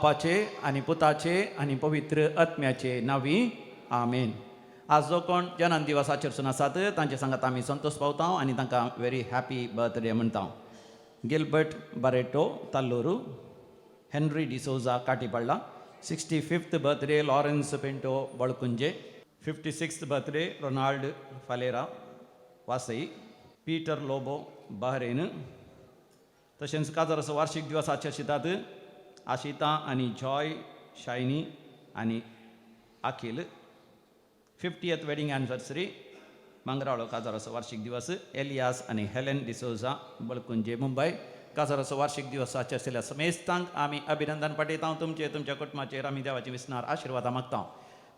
बापाचे आणि पुताचे आणि पवित्र आत्म्याचे नावी आमेन. आज जो कोण जन्म दिवस आचरसून आसात तांचे सांगात आमी संतोष पावता आनी तांकां व्हेरी हॅपी बर्थडे म्हणटा. Gilbert Barreto Talloru, Henry D'Souza Katipalla, 65th birthday Lawrence Pinto Balkunje, 56th birthday Ronald Falera Vasai, Peter Lobo Bahrain. तशेंच काजर वार्षिक दिवस आचरशितात आशिता आनी जॉय शायनी आनी अखिल. 50th वेडिंग एनिवर्सरी मंगराळो काजाराचो वार्षिक दिवस एलियास आनी हेलेन डिसोजा बळकुंजे मुंबय. काजाराचो वार्षिक दिवस आचरशिल्ल्या समेस्तांक आमी अभिनंदन पाठयता. तुमच्या कुटुंबाचेर आमी देवाची विस्नार आशिर्वादां मागता.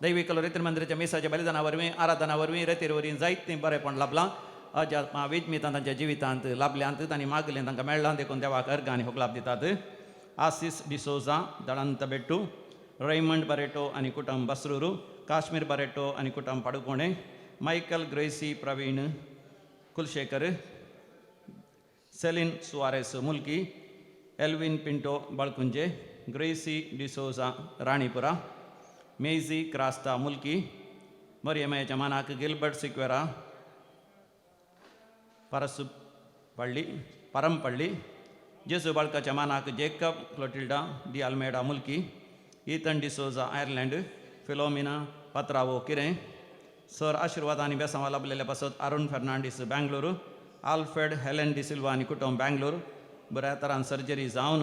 दैवीक रितीर मंदिराच्या मेसाच्या बलिदाना वरवीं आराधना वरवीं रेतीर वरवीं जायतें बरेंपण लाभलां. अज्या विजमितां तांच्या जिवितांत लाभल्यांत तांणी मागलें तांकां मेळ्ळां. देखून देवाक अर्घ आनी होगलाप दितात. Assis D'Souza Dalant Bettu, Raymond Barreto आनी कुटुंब बसरूरू, काश्मीर बरेटो आनी कुटुंब Padukone, Michael Gracy Praveen Kulshekar, Celine Suares Mulki, Alwin Pinto Balkunje, Gracy D'Souza Ranipura, Maisy Crasta Mulki, मरियमाच्या मानाक गिल्बर्ट सिक्वेरा परमपल्ली, जेसू बाळकाच्या मानाक Jacob Clotilda D'Almeida Mulki, Ethan D'Souza Ireland, Philomena पत्रावो किरें, सर आशिर्वाद आनी बेसांवा लाभलेल्या पासत अरुण फर्नांडीस बेंगलोर, आल्फ्रेड हेलेन डिसिल्वा आनी कुटुंब बेंगलोर. बऱ्या तरान सर्जरी जावन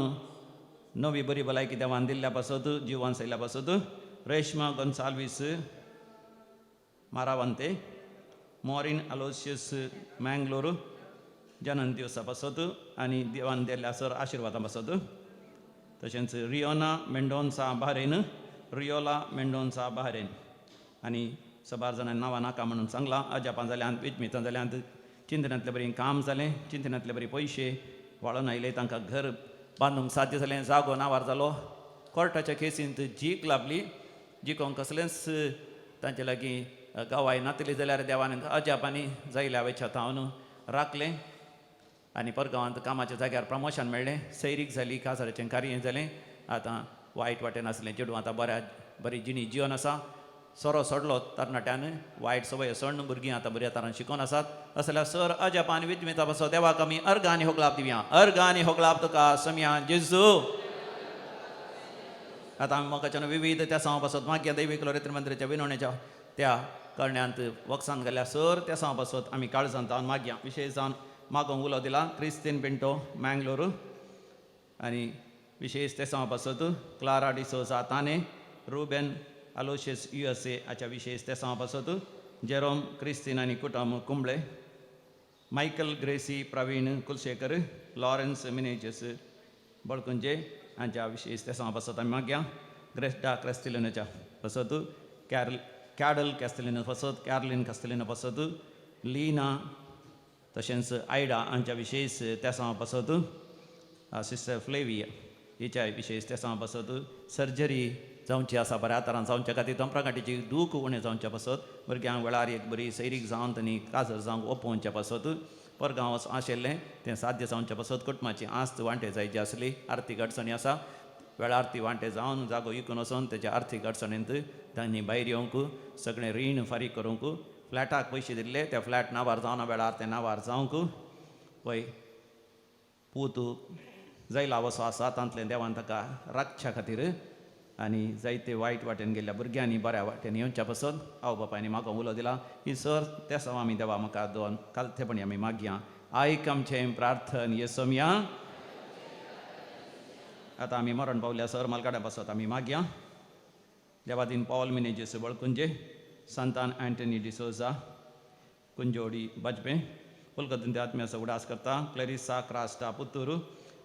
नवी बरी भलायकी देवान दिल्ल्या पासत जीव वांचयल्या पासत रेश्मा गोन्साल्वीस मारावंते, मॉरिन अलोशियस मँगलोर जन्म दिवसा पासत आनी देवान दिल्ल्या सर आशिर्वादां पासत. तशेंच रियोना मेंडोन्सा बहरेन, रियोला मेंडोन्सा बहरेन आनी सबार जाणांनी नांवां नाका म्हणून सांगलां. अजापां जाल्यांत, विजमितां जाल्यांत, चिंतनांतलें बरें काम जालें, चिंतनांतले बरे पयशे वाळून आयले, तांकां घर बांदूंक साध्य जालें, जागो नावार जालो. कोर्टाच्या केसींत जीक लाभली. जिकोंक कसलेंच तांचे लागीं गवाय नातली जाल्यार देवान अजापांनी जायल्या वेचातावन राखलें आनी परगांवांत कामाच्या जाग्यार प्रमोशन मेळ्ळें. सैरीक जाली, काजाराचें कार्य जालें. आतां वायट वाटेन आसलें चेडूं आतां बरी जिणी जिवन आसा. सोरो सोडलो तरणाट्यान, वायट सवय सोडून भुरगीं आतां बऱ्या तरान शिकून आसात. असल्या सर अजापान विजमिता पासो देवाक आमी अर्घ आनी होगलाप दिवया. अर्घ आनी होगलाप तुका समया जेजू. आतां आमी मोगाच्यान विविध त्या सांव पासत मागया. दैवीक रितीर मंदिराच्या विनवणेच्या त्या करण्यांत वखसान गेल्या सर त्या सांव पासत आमी काळजांत जावन मागया. विशेश जावन मागोंक उलो दिला क्रिस्तीन पिंटो मँगलोर आनी विशेष ते सांव पासत क्लारा डिसोजा ताने, रुबेन अलोशियस USA हाच्या विशेष ते सांव पासत जेरोम क्रिस्तीन आनी कुटुंब Kumble, Michael Gracy Praveen Kulshekar, Lawrence Menezes Balkunje हांच्या विशेष ते सांव पासत आमी मागया. ग्रेस्टा क्रेस्टिलिनाच्या पासत कॅडल कॅस्टेलिना पासत, कॅरलिन कॅस्टेलिना पासत, लीना तशेंच आयडा हांच्या विशेष त्या सांव पासत सिस्टर फ्लेविया हिच्या विशेष त्या सांव पासत सर्जरी जावची आसा बऱ्या तरान जावच्या खातीर तंप्रकाटीची दूख उणें जावच्या पासत भुरग्यांक वेळार एक बरी सैरीक जावन तांणी काजर जावंक ओपोवच्या पासत परगांव आशिल्लें तें साध्य जावच्या पासत कुटुंबाची आस्त वांटे जायची आसली. आर्थीक अडचणी आसा, वेळार ती वांटे जावन जागो विकून वचोन तेच्या आर्थीक अडचणींत तांणी भायर येवंक, सगळें रीण फारीक करूंक, फ्लॅटाक पयशे दिल्ले ते फ्लॅट नांवार जावना वेळार ते नांवार जावंक, पळय पूत जायला वसो आसा तांतलें देवान ताका राखच्या खातीर आनी जायते वायट वाटेन गेल्ल्या भुरग्यांनी बऱ्या वाटेन येवच्या पासत आवय बापायनी म्हाका उलो दिला. ही सर त्या सव आमी देवा म्हाका दोन कालथेपणी आमी मागया. आयक आमचें प्रार्थन येसोम्या. आतां आमी मरण पावल्या सर मालगाड्या पासत आमी मागया. देवादीन पॉल मिनेजीस बळकुंजे, संतान अँटनी डिसोजा कुंजोडी बजपे, पुलकतून आत्म्याचो उडास करता. क्लेरिसा क्रास्टा पुत्तूर,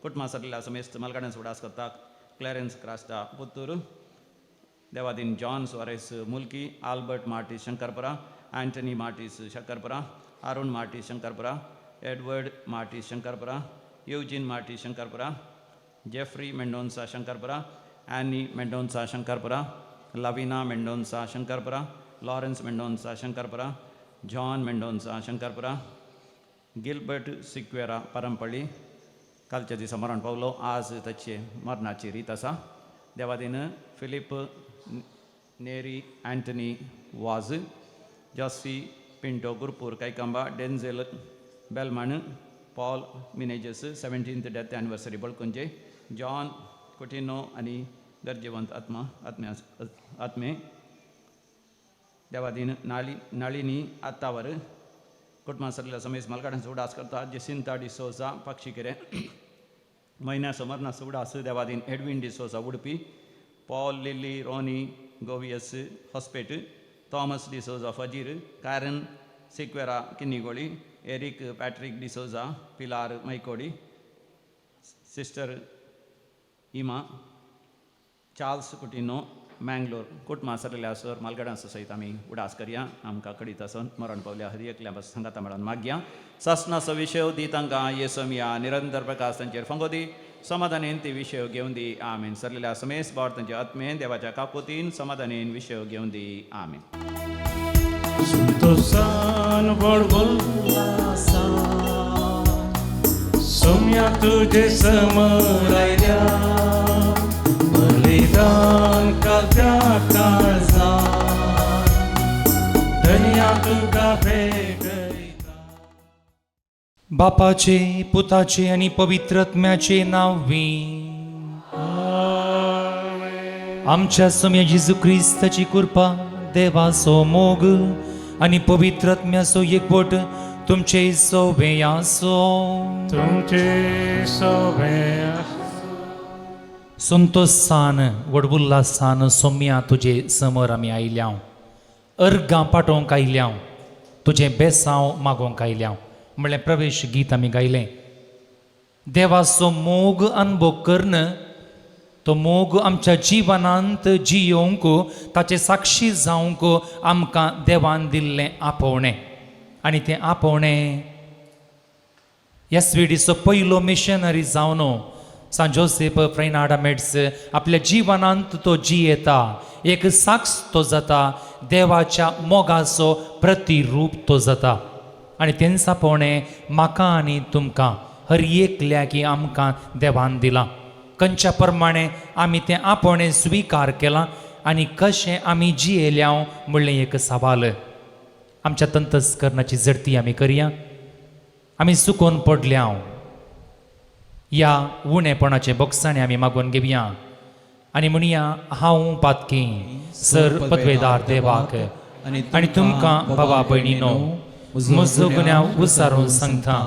कुटुंबा सगळ्या समेस्त मालगाड्यांचो उडास करता. क्लॅरेन्स क्रास्टा पुत्तूर, देवादीन John Suares Mulki, Albert Martis Shankarpura, Anthony Martis Shankarpura, Arun Martis Shankarpura, Edward Martis Shankarpura, Eugene Martis Shankarpura, Jeffrey Mendonca Shankarpura, Annie Mendonca Shankarpura, Lavina Mendonca Shankarpura, Lawrence Mendonca Shankarpura, John Mendonca Shankarpura, Gilbert Sequeira Parampalli कालच्या दिसा मरण पावलो. आज ताचे मरणाची रीत आसा. Devadin Philip Neri Antony Vaz, Josie Pinto Gurpur Kaikamba, Denzel Belman, Paul Menezes 17th death anniversary Balkunje, John Coutinho आणि गरजेवंत आत्मे देवादीन नळिनी आत्तावर कुटुंबा सरलेल्या समेस मलकाडांचा उडास करता, जसिंता डिसोजा पक्षीकेरे, मैना समरनास उडास देवादीन Edwin D'Souza Udupi, Paul Lily Ronnie Goveas Hospet, Thomas D'Souza Fajir, Karen Sequeira Kinnigoli, Eric Patrick D'Souza Pilar Maikodi, sister Emma Charles Coutinho Mangalore कुटुंबा सरलेल्या सर मालगडांसो सहित आम्ही उडास करया. आमकां कळीत आसन मरण पावल्या हरी एकल्या बस संगाता मेळोन मागया. ससनाचो विशय दी तांकां येसमिया निरंतर प्रकाश तांचेर फंगो दी, समाधानेन ती विशय घेवन दी. आमीन. सरलेल्या समेस बाळ तांच्या आत्मेन देवाच्या काकुतीन समाधानेन विशय घेवन दी. आमीन. संतोषान बळबळासान सोम्या तुझे समोर आयल्या, बलिदान कात्या काळजान धन्या तुका भेटयता. बापाचे पुताचे आणि पवित्र आत्म्याचे नावी आमच्या सम्या जेजू ख्रिस्ताची कृपा, देवाचो मोग आणि पवित्र आत्म्याचो एकवट तुमचे सोबे आसो. संतोषान वडबुल्लासान सोम्या तुझे समोर आमी आयल्या, अर्गां पाठोवंक आयल्या, तुझे बेसांव मागोवंक आयल्या म्हणल्यार प्रवेश गीत आमी गायलें. देवाचो मोग अनुभव करन, तो मोग आमच्या जिवनांत जियोंक, ताचे साक्षी जावंक आमकां देवान दिल्लें आपोवणें. आनी तें आपोवणें एसवीडीचो पयलो मिशनरी जावन सान जोसेफ फ्रेनाडा मेड्स आपल्या जिवनांत तो जियेता, एक साक्ष तो जाता, देवाच्या मोगाचो प्रतिरूप तो जाता. आनी तें आपोवणें म्हाका आनी तुमकां हर एकल्याक आमकां देवान दिलां. खंयच्या प्रमाणे आमी तें आपोवणें स्विकार केलां आनी कशें आमी जियेल्या म्हणलें एक सवाल. आमच्या तंतस्करणाची झडती आमी करया. आमी चुकोवन पडल्या, या उणेपणाचे बोगसाणे आमी मागून घेवया आनी म्हणया, हांव पातकी सर पदवेदार देवाक आनी तुमकां बाबा भयणीनो म्हजो गुन्यांव उसारून सांगता,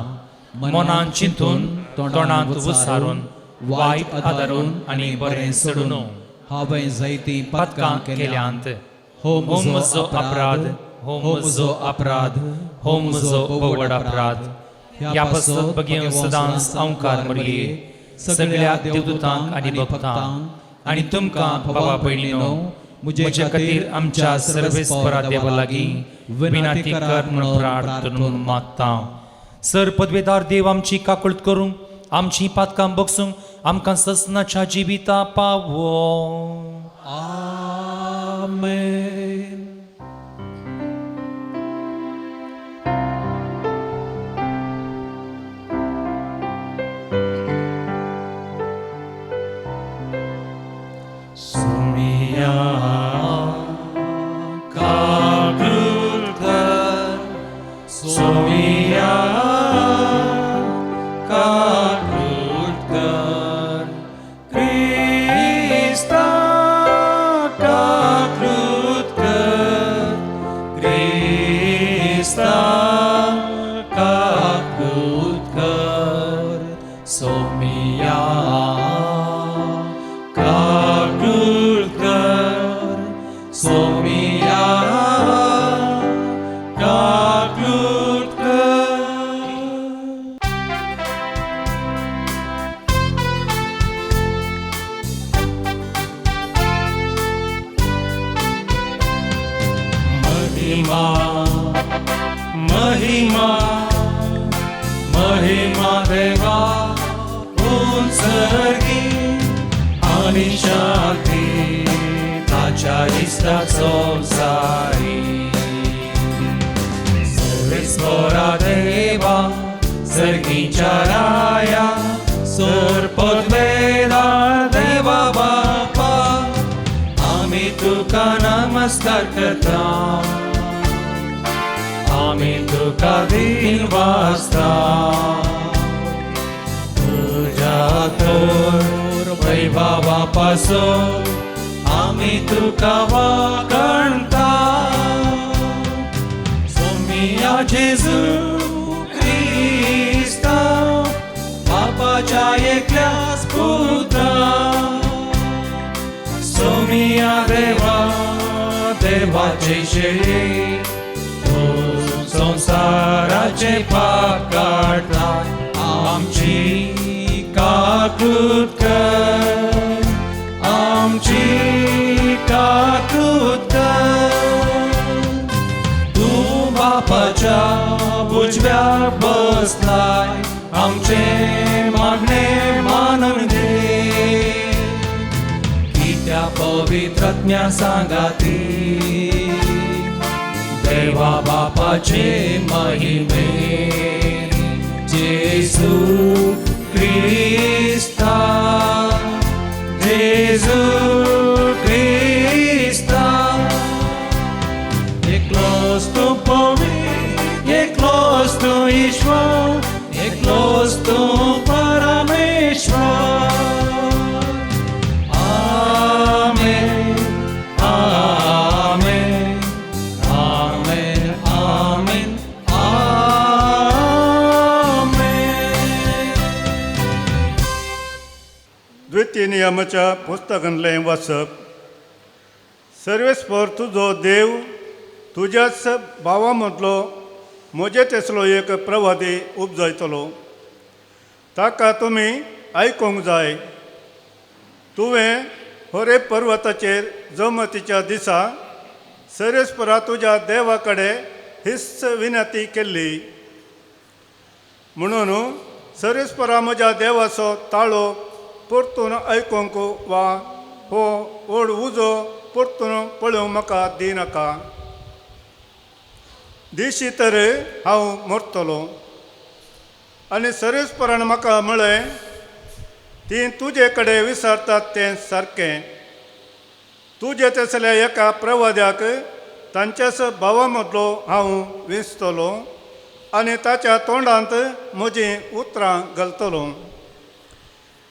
मनान चिंतून तोंडांत उसारून वायट आदारून आनी बरें सोडून हांवें जायतीं पातकां केल्यांत. हो म्हजो अपराध, हो म्हजो अपराध, हो म्हजो बोवड अपराध. ह्या पासत बगेन सदांच अवकार मरली सगळ्या देवदूतांक आनी भक्तांक आनी तुमकां बाबा भयणीनो म्हजे खातीर आमच्या सर्वेस्परा देवा लागीं विनंती कर म्हूण प्रार्थना मागता. सर पदवेदार देव आमची काकुळट करूं, आमची पातकां बगसूंक आमकां ससनाच्या जिविता पावो. आमेन. सोमिया काकुळट कर, सोमिया काकुळट कर, क्रिस्ता काकुळट कर, क्रिस्ता काकुळट कर. सोमिया काकुळट कर, सोमिया काकुळट कर. महिमा महिमा महिमा देवा उंचगी आणि शांती ताच्या इष्टाचो जारी. सर्वेस्परा देवा सर्गीच्या राया, सर पदवेदार देवा बापा आम्ही तुका नमस्कार करता, आम्ही तुका दिन वाजता, तुझ्या थोर वैभवापासून आम्ही तुका वाकणता. सोमिया जेजू ख्रिस्ता, बापाच्या एकल्याच पुत्रा, सोमिया देवा, देवाचे शरीर, तो संसाराचे पाप काढता. आमची काकूत कर, आमची काकूत कर. तू बापाच्या उजव्या बसलाय, आमचे मागणे मानून घे. की त्या पवित्रात्म्या सांगाती देवा बापाचे महिमे. जेजू ख्रिस्ता, जेजू ख्रिस्ता, एकलोच तू पवित्र, एकलोच तू ईश्वर, एकलोच तू परमेश्वर. आमेन, आमेन, आमेन, आमेन, आमेन. द्वितीय नियमाच्या पुस्तकांतलें वाचप. सर्वेस्पर तुजो देव तुज्याच भावा मदलो म्हजे तेसलो एक प्रवादी उपजयतलो. ताका तुमी आयकूंक जाय. तुवें होरे पर्वताचेर जमतीच्या दिसा सर्वेस्परा तुज्या देवा कडेन हिस्स विनंती केल्ली. म्हणून सर्वेस्परा म्हज्या देवाचो ताळो परतून आयकूंक वा हो व्हड उजो परतून पळोवंक म्हाका दिनाका. दिशी तर हांव मरतलों. आनी सर्वेस्परान म्हाका म्हळें, ती तुजे कडेन विचारतात तें सारकें. तुजे तेसल्या एका प्रवाद्याक तांच्याच भावा मदलो हांव विंचतलों आनी ताच्या तोंडांत म्हजीं उतरां घालतलों.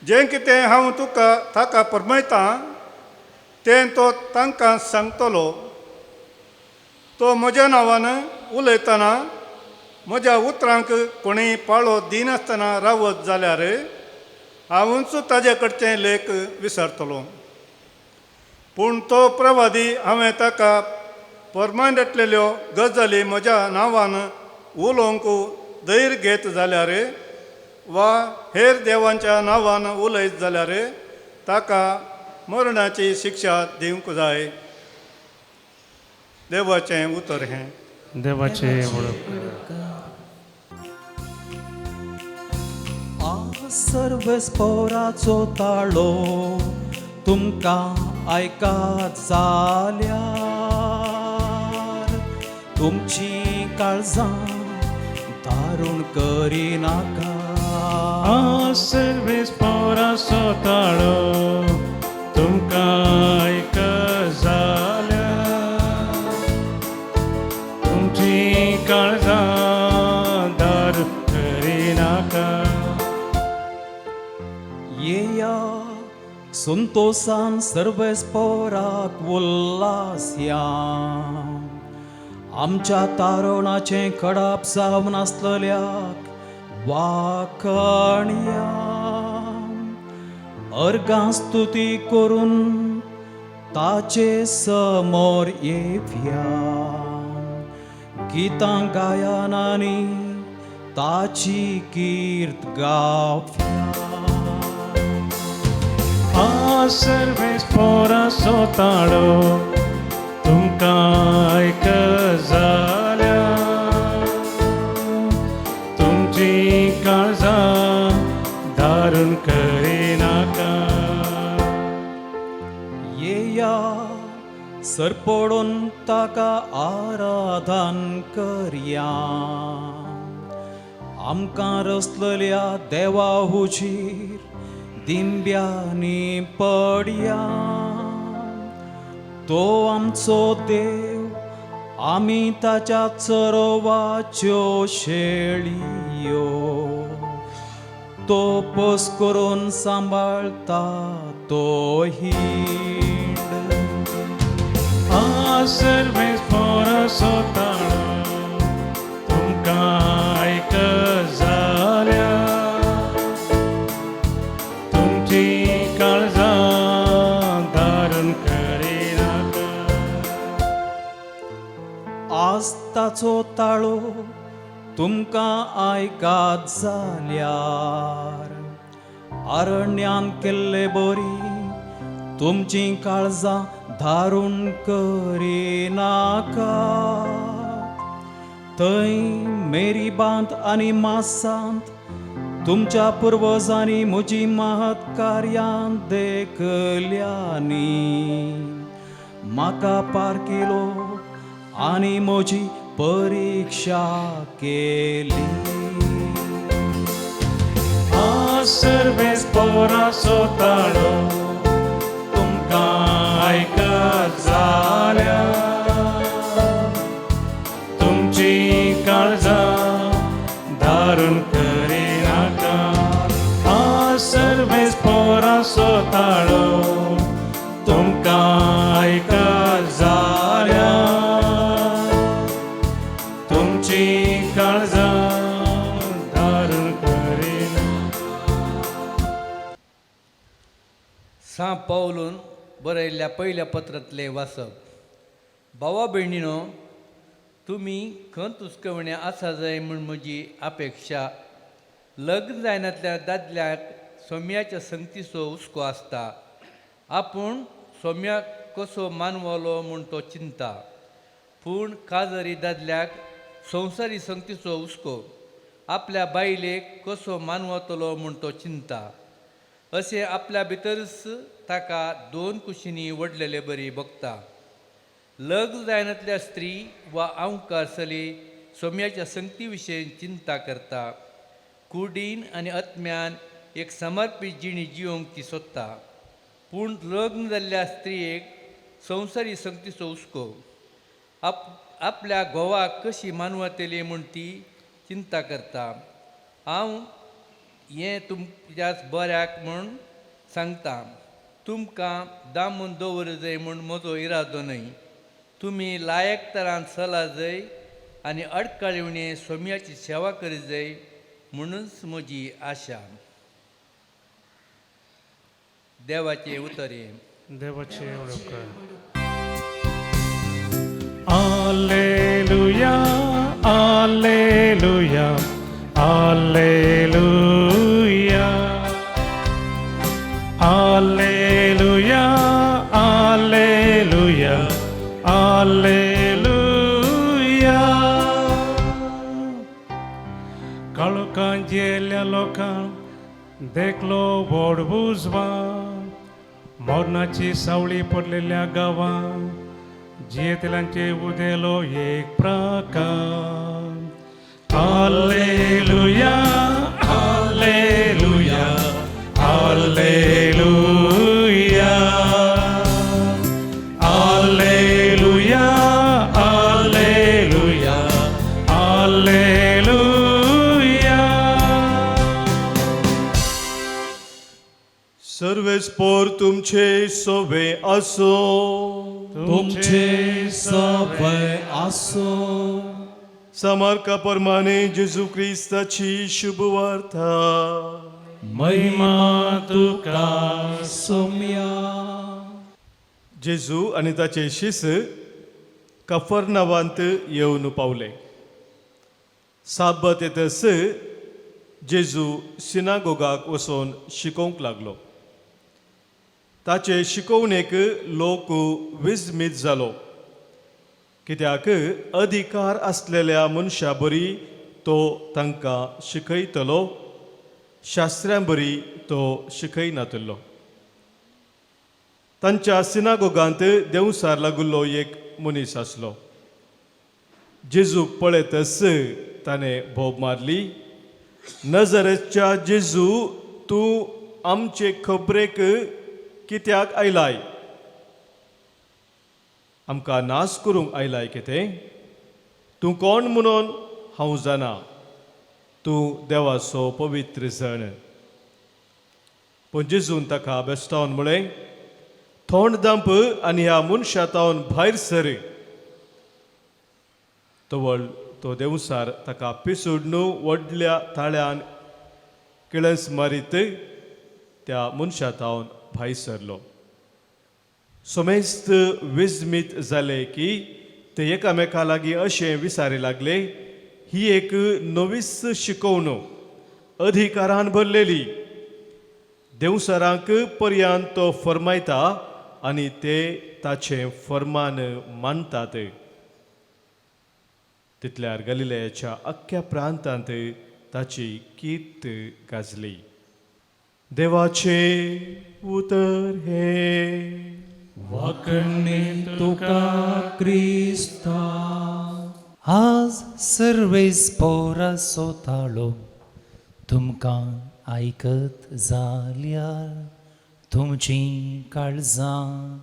जें कितें हांव तुका ताका फरमायतां तें तो तांकां सांगतलो. तो म्हज्या नांवान उलयतना म्हज्या उतरांक कोणीय पाळो दिनासतना रावत जाल्यार हांवूच ताजे कडचें लेख विसरतलों. पूण तो प्रवादी हांवें ताका फरमायतलेल्यो गजाली म्हज्या नांवान उलोवंक धैर्य घेत जाल्यार वा हेर देवांच्या नांवान उलयत जाल्यार ताका मरणाची शिक्षा दिवंक जाय. देवाचें उतर हें. देवाचे वळख. सर्वेस्पराचो ताळो तुमकां आयकात जाल्यार तुमची काळजां दारूण करिनाका. सर्वेस्पराचो ताळो तुमकां आयकत जाल्यार तुमची काळजां दारूण करिनाका. येया संतोषान सर्वेस्पराक उल्हास या. आमच्या तारुणाचें कडाप जावन आसलेल्याक वाखणया. अर्गां स्तुती करून ताचे समोर येवया. गितां गायनांनी ताची कीर्त गावया. सर्वेस्पराचो ताळो तुमकां आयकत जाल्यार तुमची काळजां दारूण करिनाका. येया सरपडून ताका आराधन करया. आमकां रचलेल्या देवा हुजीर दिंब्यांनी पडया. तो आमचो देव, आमी ताच्या चरोवाच्यो शेळयो. तो पोस करून सांबाळता तो हिंड. आ सर्वेस पोरसो ताळो तुमकां आयक जाल्या. तुमची काळजां धारण करिनाका. आज ताचो ताळो तुमकां आयकात जाल्यार अरण्यान केल्ले बरी तुमची काळजां धारून करिनाका. थंय मेरीबांत आनी मासांत तुमच्या पुर्वजांनी म्हजी महत् कार्यां देखल्यांनी म्हाका पारकिलो आनी म्हजी परीक्षा केली. आ सर्वेस पोरसो ताळो तुमकां आयक जाल्या. तुमची काळजां धारण करिनाका. आ सर्वेस पोरसो ताळो तुमकां आयक जाल्या. तुमची काळजां धारण करिना. सा पावलून बरयल्ल्या पयल्या पत्रांतले वाचप. भावा भयणीनो, तुमी खंत हुस्कवणे आसा जाय म्हूण म्हजी अपेक्षा. लग्न जायनातल्या दादल्याक सोम्याच्या संगतीचो हुस्को आसता. आपूण सोम्याक कसो मानवलो म्हूण तो चिंता. पूण काजरी दादल्याक संवसारी संगतीचो हुस्को आपल्या बायलेक कसो मानवतलो म्हूण तो चिंता. अशें आपल्या भितरच ताका दोन कुशींनी वडलेले बरी भोगता. लग्न जायनातल्या स्त्री वा आंवकार चली सोम्याच्या संगती विशीं चिंता करता. कुडीन आनी आत्म्यान एक समर्पीत जिणी जिवंक ती सोदता. पूण लग्न जाल्ल्या स्त्रियेक संवसारी संगतीचो हुस्को आपल्या घोवाक कशी मानवतली म्हूण ती चिंता करता. हांव हें तुमच्याच बऱ्याक म्हूण सांगता. तुमकां दामून दवर जाय म्हूण म्हजो इरादो न्हय. तुमी लायक तरान चला जाय आनी अडकाळिवणे सोम्याची सेवा करी जाय म्हणूच म्हजी आशा. देवाचे उतरे. देवाचे उपकार. Alleluia, Alleluia, Alleluia, Alleluia, Alleluia, Alleluia. काळोखान जियेल्ल्या लोकांक देखलो व्हड उजवा. मरणाची सावळी पडलेल्या गांवांत जियेतल्यांचे उदेलो एक प्रकार. Alleluia, Alleluia, Alleluia, Alleluia, Alleluia, Alleluia. सर्वेस्पोर तुमचे सोवे असो. तुमचे सवय आसो. समर्का प्रमाणे जेजू क्रिस्ताची शुभवार्ता. महिमा तुका. सोम्या. जेजू आनी ताचे शिस कफरनावांत येवन पावले. साबत येतस जेजू सिनागोगाक वचून शिकोवंक लागलो. ताचे शिकवणेक लोक विस्मीत जालो, कित्याक अधिकार असलेल्या मनशा बरी तो तांकां शिकयतलो, शास्त्रां बरी तो शिकयनातलो. तांच्या सिनागोगांत देंवसार लागुल्लो एक मनीस आसलो. जेजू पळयतच ताणें भोब मारली, नजरेच्या जेजू, तूं आमचे खबरेक कित्याक आयलाय? आमकां नाश करूंक आयलाय कितें? तूं कोण म्हणून हांव जाणा. तूं देवाचो पवित्र जण. पूण जेजून ताका बेस्तावन म्हळें, थोंड दांप आनी ह्या मनशातावन भायर सर. तवळ तो देवसार ताका पिसूडन व्हडल्या ताळ्यान किळस मारीत त्या मनशातावन भायर सरलो. सोमेस्त विस्मीत जाले की ते एकामेका लागीं अशें विचारूं लागले, ही एक नवीस शिकवण अधिकारान भरलेली. देवसरांक पर्यंत तो फरमायता आनी ते ताचें फर्मान मानतात. तितल्यार गलिलयाच्या अख्ख्या प्रांतांत ताची कीर्त गाजली. देवाचे उतर हे. वाकणे तुका क्रिस्ता. आज सर्वेस पोरासो ताळो तुमकां आयकत जाल्यार तुमची काळजां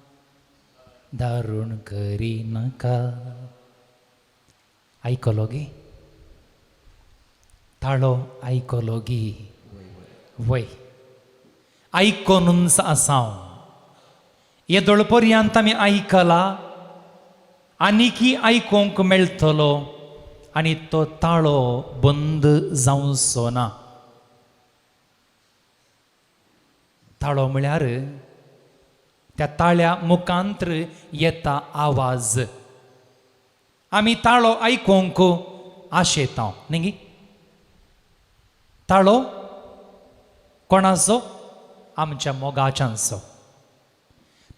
दारूण करी नाका. आयकलो गे? ताळो आयकलो गे? वय आयकोनूच आसांव. येदोळ पर्यंत आमी आयकला, आनीकी आयकोंक मेळटलो आनी तो ताळो बंद जावचो ना. ताळो म्हळ्यार त्या ताळ्या मुखांत्र येता आवाज. आमी ताळो आयकोंक आशेतांव न्ही. ताळो कोणाचो? आमच्या मोगाच्यांचो.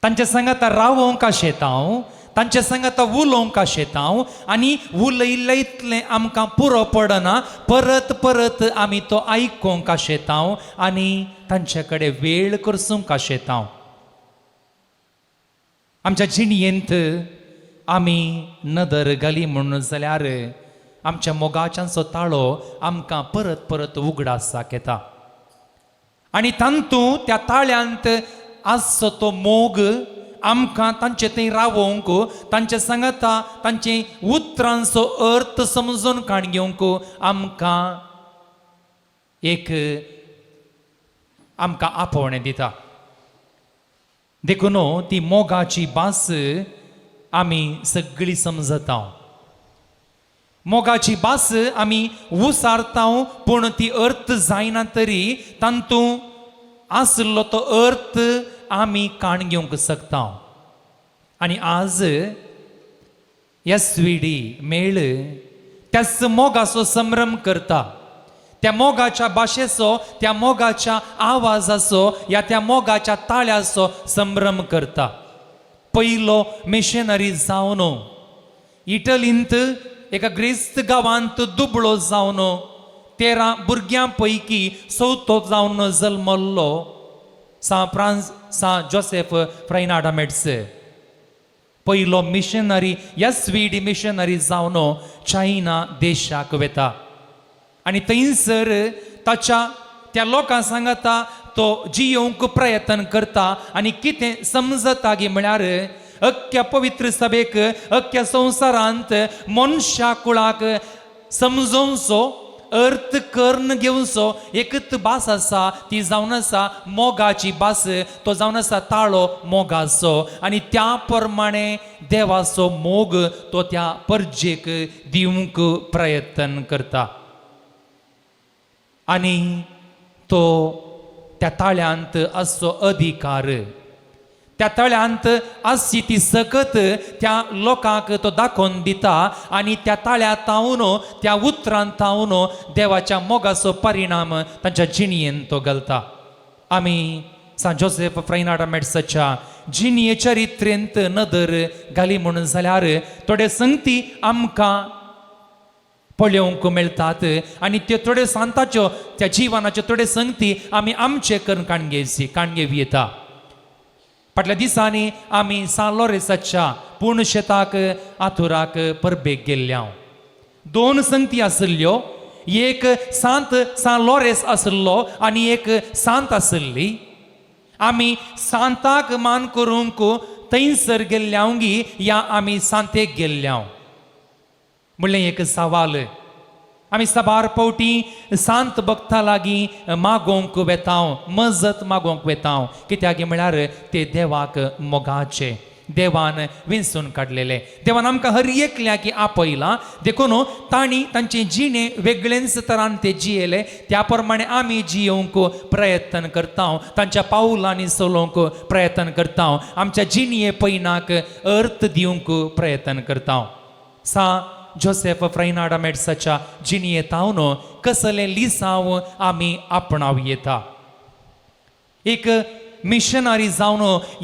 तांचे सांगात रावोंक आशेतांव, तांचे सांगात उलोवंक आशेतांव, आनी उलयले इतलें आमकां पुरो पडना. परत परत आमी तो आयकोंक आशेतांव आनी तांचे कडेन वेळ करसूंक आशेतांव. आमच्या जिणयेंत आमी नदर घाली म्हणून जाल्यार आमच्या मोगाच्यांचो ताळो आमकां परत परत उगडासाक येता. आनी तांतूं त्या ताळ्यांत आसचो तो मोग आमकां तांचे थंय रावोंक, तांचे सांगता तांचे उतरांचो अर्थ समजून काण घेवंक आमकां आमकां आपोवणें दिता. देखून ती मोगाची भास आमी सगळीं समजता. मोगाची भास आमी उसारता, पूण ती अर्थ जायना तरी तांतूं आसलो तो अर्थ आमी काण घेवंक शकता. आनी आज SVD मेळ त्याच मोगाचो संभ्रम करता. त्या मोगाच्या भाशेचो, त्या मोगाच्या आवाजाचो, या त्या मोगाच्या ताळ्याचो संभ्रम करता. पयलो मिशनरी जावन इटलींत एका ग्रेस्त गांवांत दुबळो जावन 13 भुरग्यां पैकी 4थो जावन जल्मल्लो सा जोसेफ फ्रायनाडा मेड्स. पयलो मिशनरी SVD मिशनरी जावन चायना देशाक वेता. आनी थंयसर त्या लोकां सांगता तो जियोंक प्रयत्न करता. आनी कितें समजता गे म्हळ्यार अख्ख्या पवित्र सभेक, अख्ख्या संवसारांत मनशा कुळाक समजोवचो, अर्थ कर्ण घेवचो एकच भास आसा, ती जावन आसा मोगाची भास. तो जावन आसा ताळो मोगाचो. आनी त्या प्रमाणे देवाचो मोग तो त्या परजेक दिवंक प्रयत्न करता. आनी तो त्या ताळ्यांत आसचो अधिकार, त्या ताळ्यांत आसची ती सकत त्या लोकांक तो दाखोवन दिता. आनी त्या ताळ्यांतावन, त्या उतरांतावन देवाच्या मोगाचो परिणाम तांच्या जिणयेंत तो घालता. आमी सा जोसेफ फ्रायनाडा मेड्साच्या जिणये चरित्रेंत नदर घाली म्हणून जाल्यार थोडे संगती आमकां पळोवंक मेळटात. आनी त्यो थोड्यो सांताच्यो, त्या जिवनाच्यो थोड्यो संगती आमी आमचे करून काणगेवी येता. फाटल्या दिसांनी आमी सा लॉरेसाच्या पुणशेताक आथुराक परबेक गेल्ल्या. 2 संगती आसल्यो. एक सांत सा लॉरेस आसलो आनी एक सांत आसली. आमी सांताक मान करूंक थंयसर गेल्ल्यावंगी या आमी सांतेक गेल्ल्या म्हणलें एक सवाल आमी साबार पावटी सांत भक्ता लागीं मागोवंक वेताव मजत मागोवंक वेताव कित्याक म्हळ्यार ते देवाक मोगाचे देवान विंचून काडलेले देवान आमकां हर एकल्या की आपयलां देखून तांणी तांचे जिणे वेगळेच तरान ते जियेले त्या प्रमाणे आमी जियोवंक प्रयत्न करता तांच्या पावलांनी चलोवंक प्रयत्न करता आमच्या जिणये पैनाक अर्थ दिवंक प्रयत्न करता सा जोसेफ फ्रायनाडा मेड्साच्या जिणयेतावन कसले लिसांव आमी आपणाव येता एक मिशनरी जावन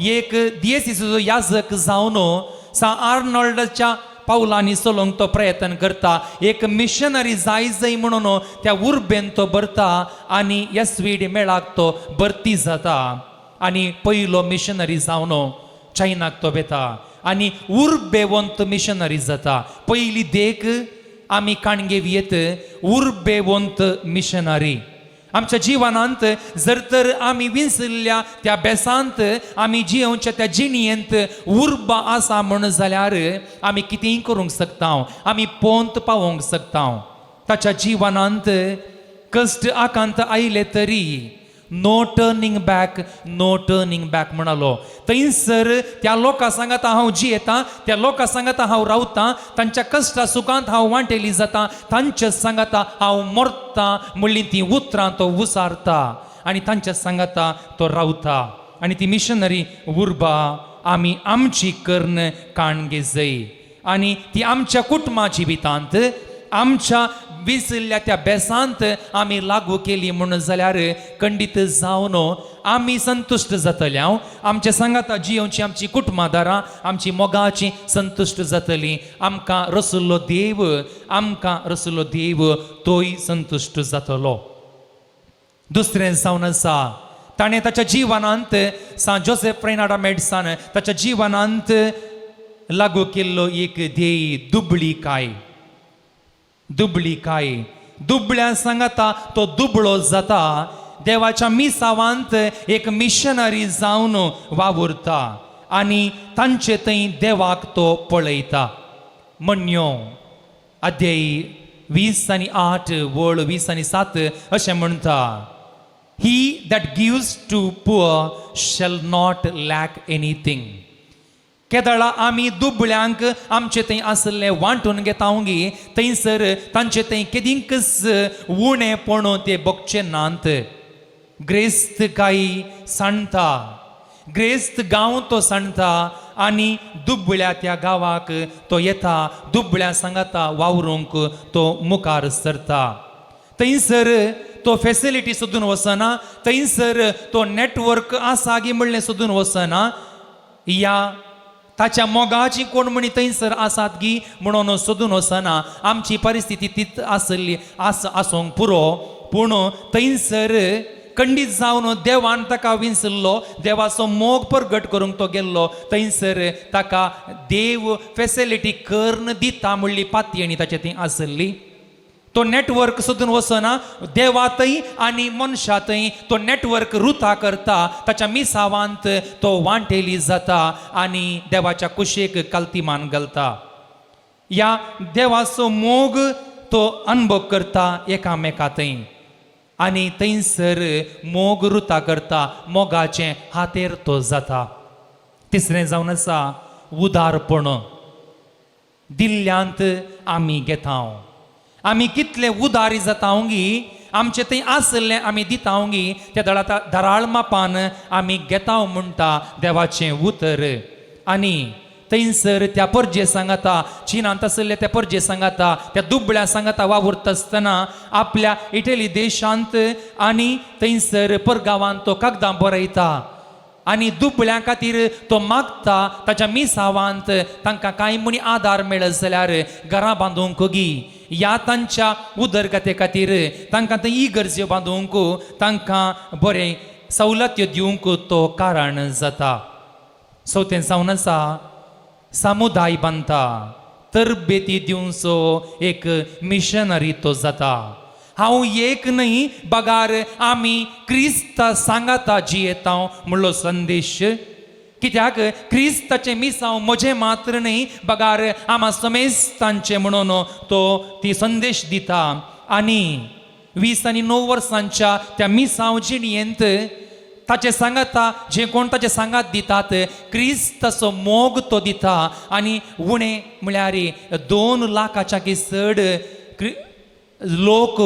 एक दियेसीचो याजक जावन सा आर्नॉल्डच्या पावलांनी चलोवंक तो प्रयत्न करता एक मिशनरी जाय म्हणून त्या उर्बेन तो भरता आनी येसवीड मेळाक तो भरती जाता आनी पयलो मिशनरी जावन चायनाक तो वेता आनी उर्बेवंत मिशनरी जाता पयली देख आमी काणगेवियेत उर्बेवंत मिशनरी आमच्या जिवनांत जर तर आमी विसरल्या त्या बेसांत आमी जियोवच्या त्या जिणयेंत उर्बा आसा म्हण जाल्यार आमी कितेंय करूंक शकता आमी पोंत पावोवंक शकता ताच्या जिवनांत कश्ट आकांत आयले तरी नो टर्निंग बॅक म्हणालो थंयसर त्या लोकां सांगात हांव जियेता त्या लोकां सांगात हांव रावतां तांच्या कश्टा सुखांत हांव वांटेली जाता तांच्या सांगाता हांव मरता म्हणली ती उतरां तो उसारता आनी तांच्या सांगाता तो रावता आनी ती मिशनरी उर्बा आमी आमची कर्ण काणगे जाय आनी ती आमच्या कुटुंबा जिवितांत आमच्या विसरल्या त्या बेसांत आमी लागू केली म्हणून जाल्यार खंडीत जावन आमी संतुश्ट जातल्या आमच्या सांगाता जियोवची आमची कुटुंबादारां आमची मोगाची संतुश्ट जातली आमकां रसलो देव तोय संतुश्ट जातलो दुसरें जावन आसा ताणें ताच्या जिवनांत सा जोसेफ फ्रायनाडा मेड्सान ताच्या जिवनांत लागू केल्लो एक ध्येय दुबळ्या सांगाता तो दुबळो जाता देवाच्या मिसावांत एक मिशनरी जावन वावुरता आनी तांचे थंय देवाक तो पळयता म्हणयो अध्याय 20:8 वळ 20:7 अशें म्हणटा he that gives to poor shall not lack anything केदळा आमी दुबळ्यांक आमचे थंय आसले वांटून घेतावंगी थंयसर तांचे थंय केदींकच उणेपण ते बगचे नांत ग्रेस्त काही सांडटा ग्रेस्त गांव तो सांडटा आनी दुबळ्या त्या गांवाक तो येता दुबळ्या सांगाता वावरूंक तो मुखार सरता थंयसर तो फॅसिलिटी सोदून वचना थंयसर तो नेटवर्क आसा गी म्हणलें सोदून वचना या ताच्या मोगाची कोण म्हणी थंयसर आसात गी म्हणून सोदून वचना आमची परिस्थिती तीच आसली आसूंक पुरो पूण थंयसर खंडीत जावन देवान ताका विंचल्लो देवाचो मोग प्रगट करूंक तो गेल्लो थंयसर ताका देव फॅसिलिटी कर्ण दिता म्हणली पातयेणी ताचे थंय आसली तो नेटवर्क सोदून वचना देवातय आनी मनशातय तो नेटवर्क रुता करता ताच्या मिसावांत तो वांटेली जाता आनी देवाच्या कुशेक काल्तिमान घालता या देवाचो मोग तो अनुभव करता एकामेकांतय आनी थंयसर मोग रुता करता मोगाचे हातेर तो जाता तिसरें जावन आसा उदारपण दिल्ल्यांत आमी घेता आमी कितले उदारी जातावंगी आमचे थंय आसले आमी दितावंगी त्या धराळ मापान आमी घेताव म्हणटा देवाचें उतर आनी थंयसर त्या परजे सांगाता चीनांत आसले त्या परजे सांगाता त्या दुबळ्या सांगाता वावुरता आसतना आपल्या इटली देशांत आनी थंयसर परगांवांत तो कागदां बरयता आनी दुबळ्यां खातीर तो मागता ताच्या मिसावांत तांकां कांय म्हणी आदार मेळत जाल्यार घरां बांदूंक गी या तांच्या उदरगते खातीर तांकां थंय इगर्ज्यो बांदूंक तांकां बरें सवलत्यो दिवंक तो कारण जाता चवथें जावन आसा समुदाय बांदता तरबेती दिवचो एक मिशनरी तो जाता हांव एक न्हय बगार आमी क्रिस्त सांगाता जियेता म्हणलो संदेश कित्याक क्रिस्ताचे मिसांव म्हजे मात्र न्ही बगार आम्हा समेस्तांचे म्हणून तो ती संदेश दिता. आनी 20 आनी 9 वर्सांच्या त्या मिसांव जिणयेंत ताचे सांगाता जे कोण ताचे सांगात दितात क्रिस्ताचो मोग तो दिता. आनी उणें म्हळ्यार 2 लाखाच्या की चड लोक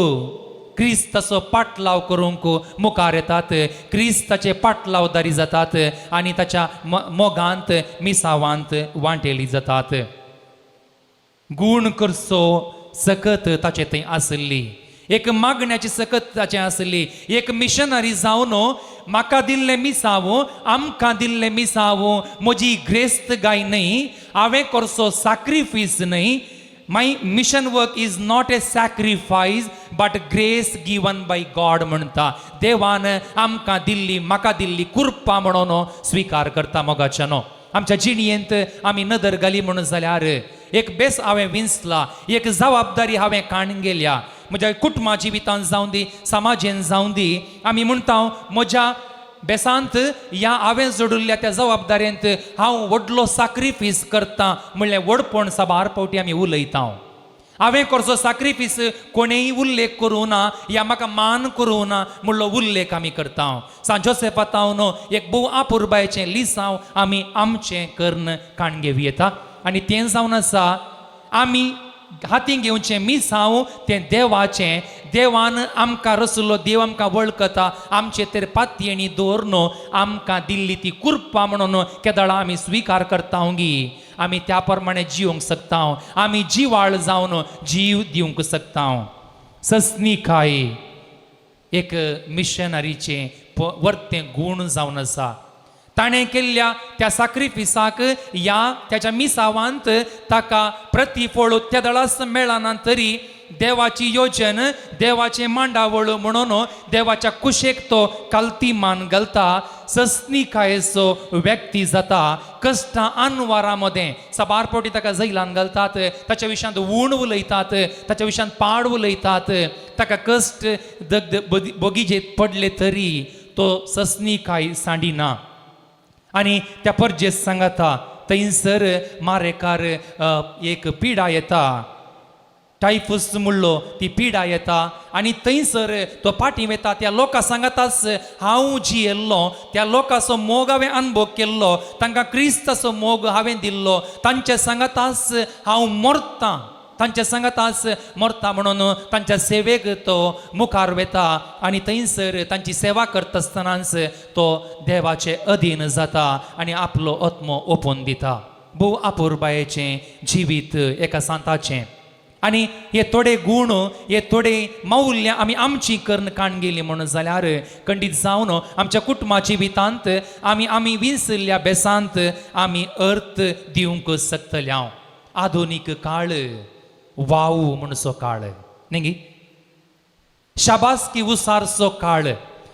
क्रिस्ताचो पाटलाव करूंक मुखार येतात, क्रिस्ताचे पाटलावदारी जातात आनी ताच्या मोगांत मिसावांत वांटेली जातात. गूण करचो सकत ताचे थंय आसली, एक मागण्याची सकत ताचे आसली. एक मिशनरी जावन म्हाका दिल्ले मिसाव, आमकां दिल्ले मिसाव म्हजी ग्रेस्त गाय न्ही, हांवें करचो सॅक्रिफीस न्ही. My mission work is not a sacrifice but grace given by God म्हणटा. देवान आमकां दिल्ली, म्हाका दिल्ली कुर्पा म्हणून स्विकार करता मोगाच्यानो. आमच्या जिणयेंत आमी नदर घाली म्हणून जाल्यार एक बेस हांवें विंचला, एक जबाबदारी हांवें काण गेल्या. म्हज्या कुटुंबा जिवितांत जावं दी, समाजेन जावं दी, आमी म्हणटा म्हज्या बेसांत ह्या हांवें जोडिल्ल्या त्या जबाबदारेंत हांव व्हडलो सॅक्रिफीस करतां म्हणलें व्हडपण साबार फावटी आमी उलयता. हांवें करचो सॅक्रिफीस कोणेय उल्लेख करूं ना या म्हाका मान करूं ना म्हणलो उल्लेख आमी करता. सांजोसेपातावन एक भोव आपुरबायेचें लिसांव आमी आमचें कर्ण काणगेवी येता. आनी तें जावन आसा आमी हातीन घेवचें मिसांव तें देवाचें. देवान आमकां रचलो, देव आमकां वळखता, आमचे तर पातयेणी दवरून आमकां दिल्ली ती कुर्पा म्हणून केदळां आमी स्विकार करता गी. आमी त्या प्रमाणे जिवंक शकता, आमी जिवाळ जावन जीव दिवंक शकता. सस्निकाय एक मिशनरीचें वर्तें गूण जावन आसा. ताणें केल्ल्या त्या सॅक्रिफिसाक या त्याच्या मिसावांत ताका प्रतिफळ तेदळास मेळना तरी देवाची योजन, देवाचें मांडावळ म्हणून देवाच्या कुशेक तो कालती मान घालता. सस्निकायेचो व्यक्ती जाता. कश्टां आनवारां मदें साबार फावटी ताका जैलान घालतात, ताच्या विशयांत उण उलयतात, ताच्या विशयांत पाड उलयतात. ताका कश्ट बगीचेत पडले तरी तो सस्निकाय सांडिना. आनी त्या परजेस सांगता थंयसर मारेकार एक पिडा येता, टायफस म्हणलो ती पिडा येता आनी थंयसर तो पाटी वता. त्या लोकां सांगताच हांव जियेल्लो, त्या लोकांचो मोग हांवें अनुभव केल्लो, तांकां क्रिस्ताचो मोग हांवें दिल्लो, तांचे सांगताच हांव मरतां, तांचे सांगताच मरता म्हणून तांच्या सेवेक तो मुखार वेता. आनी थंयसर तांची सेवा करता आसतनाच तो देवाचे अधीन जाता आनी आपलो आत्मो ओपून दिता. भोव आपुरबायेचें जिवीत एका सांताचें. आनी हे थोडे गूण, हे थोडे मौल्य आमी आमची कर्ण काण गेली म्हणून जाल्यार खंडीत जावन आमच्या कुटुंबा जिवितांत आमी विसरल्या बेसांत आमी अर्थ दिवंक शकतल्या. आधुनीक काळ वाव म्हणसो काळ न्ही, शाबासकी उसारचो काळ.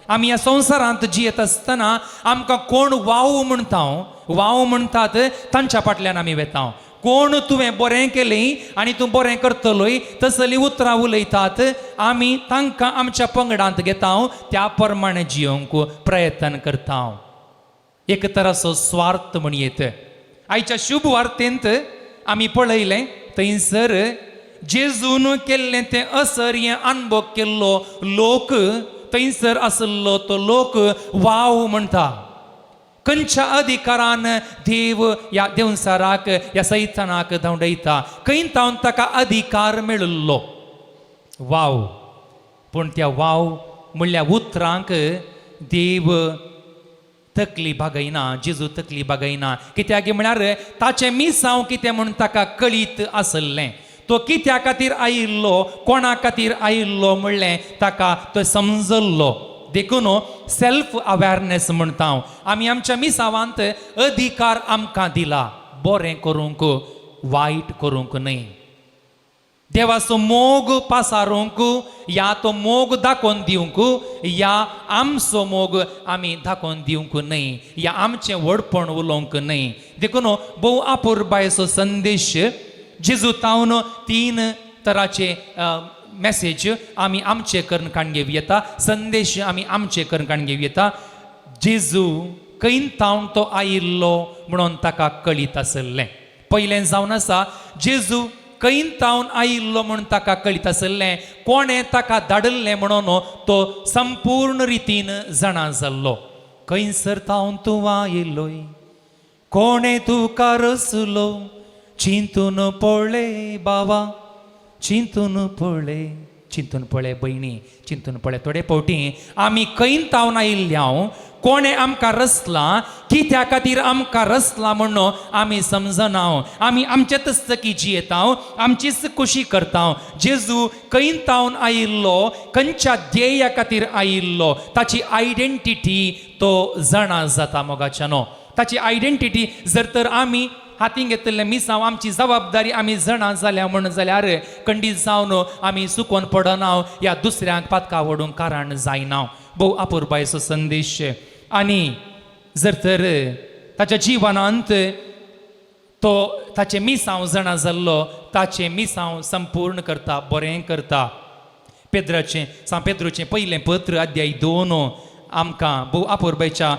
आमी ह्या संवसारांत जियेत आसतना आमकां कोण वाव म्हणटा, वाव म्हणटात तांच्या फाटल्यान आमी वेता. कोण तुवें बरें केलें आनी तूं बरें करतलोय तसलीं उतरां उलयतात, आमी तांकां आमच्या पंगडांत घेता, त्या प्रमाणे जियोंक प्रयत्न करता. एक तराचो स्वार्थ म्हणयेत. आयच्या शुभ वार्तेंत आमी पळयलें थंयसर जेजून केल्लें तें असर हें अनुभव केल्लो लोक थंयसर आसलो तो लोक वाव म्हणटा. खंयच्या अधिकारान देव ह्या देवसाराक ह्या सैतानाक धांवडयता, खंय तावन ताका अधिकार मेळिल्लो वाव. पूण त्या वाव म्हणल्या उतरांक देव तकली बागयना, जेजू तकली बागयना. कित्याक म्हळ्यार ताचें मिसांव कितें म्हूण ताका कळीत आसलें. तो कित्या खातीर आयिल्लो, कोणा खातीर आयिल्लो म्हणलें ताका तो समजल्लो. देखून सेल्फ अवेरनेस म्हणटा. आमी आमच्या मिसावांत अधिकार आमकां दिला बरें करूंक, वायट करूंक न्हय. देवाचो मोग पासारूंक या तो मोग दाखोवन दिवंक, या आमचो मोग आमी दाखोवन दिवंक न्हय, या आमचें व्हडपण उलोवंक न्हय. देखून भोव आपुरबायेचो संदेश जेजूतावन 3 तराचे मॅसेज आमी आमचे कर्ण काण घेवं येता, संदेश आमी आमचे कर्ण काण घेवं येता. जेजू कैंतावन तो आयिल्लो म्हणून ताका कळीत आसलें. पयलें जावन आसा जेजू कैंतावन आयिल्लो म्हणून ताका कळीत आसलें. कोणें ताका धाडल्लें म्हणून तो संपूर्ण रितीन जाणा जाल्लो. खंयसर तावन तूं आयिल्लोय, कोणें तुका रचलो, चिंतून पळय बाबा, चिंतून पळय बहिणी, चिंतून पळय. थोडे फावटी आमी कैंतावन आयिल्ल्या कोणें आमकां रचला, कित्या खातीर आमकां रचला म्हणून आमी समजना. आमी आमचे तस्तकी जियेता, आमचीच खुशी करता. जेजू कैंतावन आयिल्लो खंयच्या ध्येया खातीर आयिल्लो ताची आयडेंटिटी तो जाणा जाता मोगाच्यानो. ताची आयडेंटिटी जर तर आमी हातीन घेतलें मिसांव आमची जबाबदारी आमी जाणा जाल्या म्हण जाल्यार खंडीत जावन आमी सुकोवन पडना, ह्या दुसऱ्यांक पातका व्हडूंक कारण जायना. भोव अपुरबायचो संदेश. आनी जर तर ताच्या जिवनांत तो ताचे मिसांव जाणा जाल्लो, ताचे मिसांव संपूर्ण करता, बरें करता. पेद्रोचें पयलें पत्र अध्याय 2 आमकां भोव अपुरबायच्या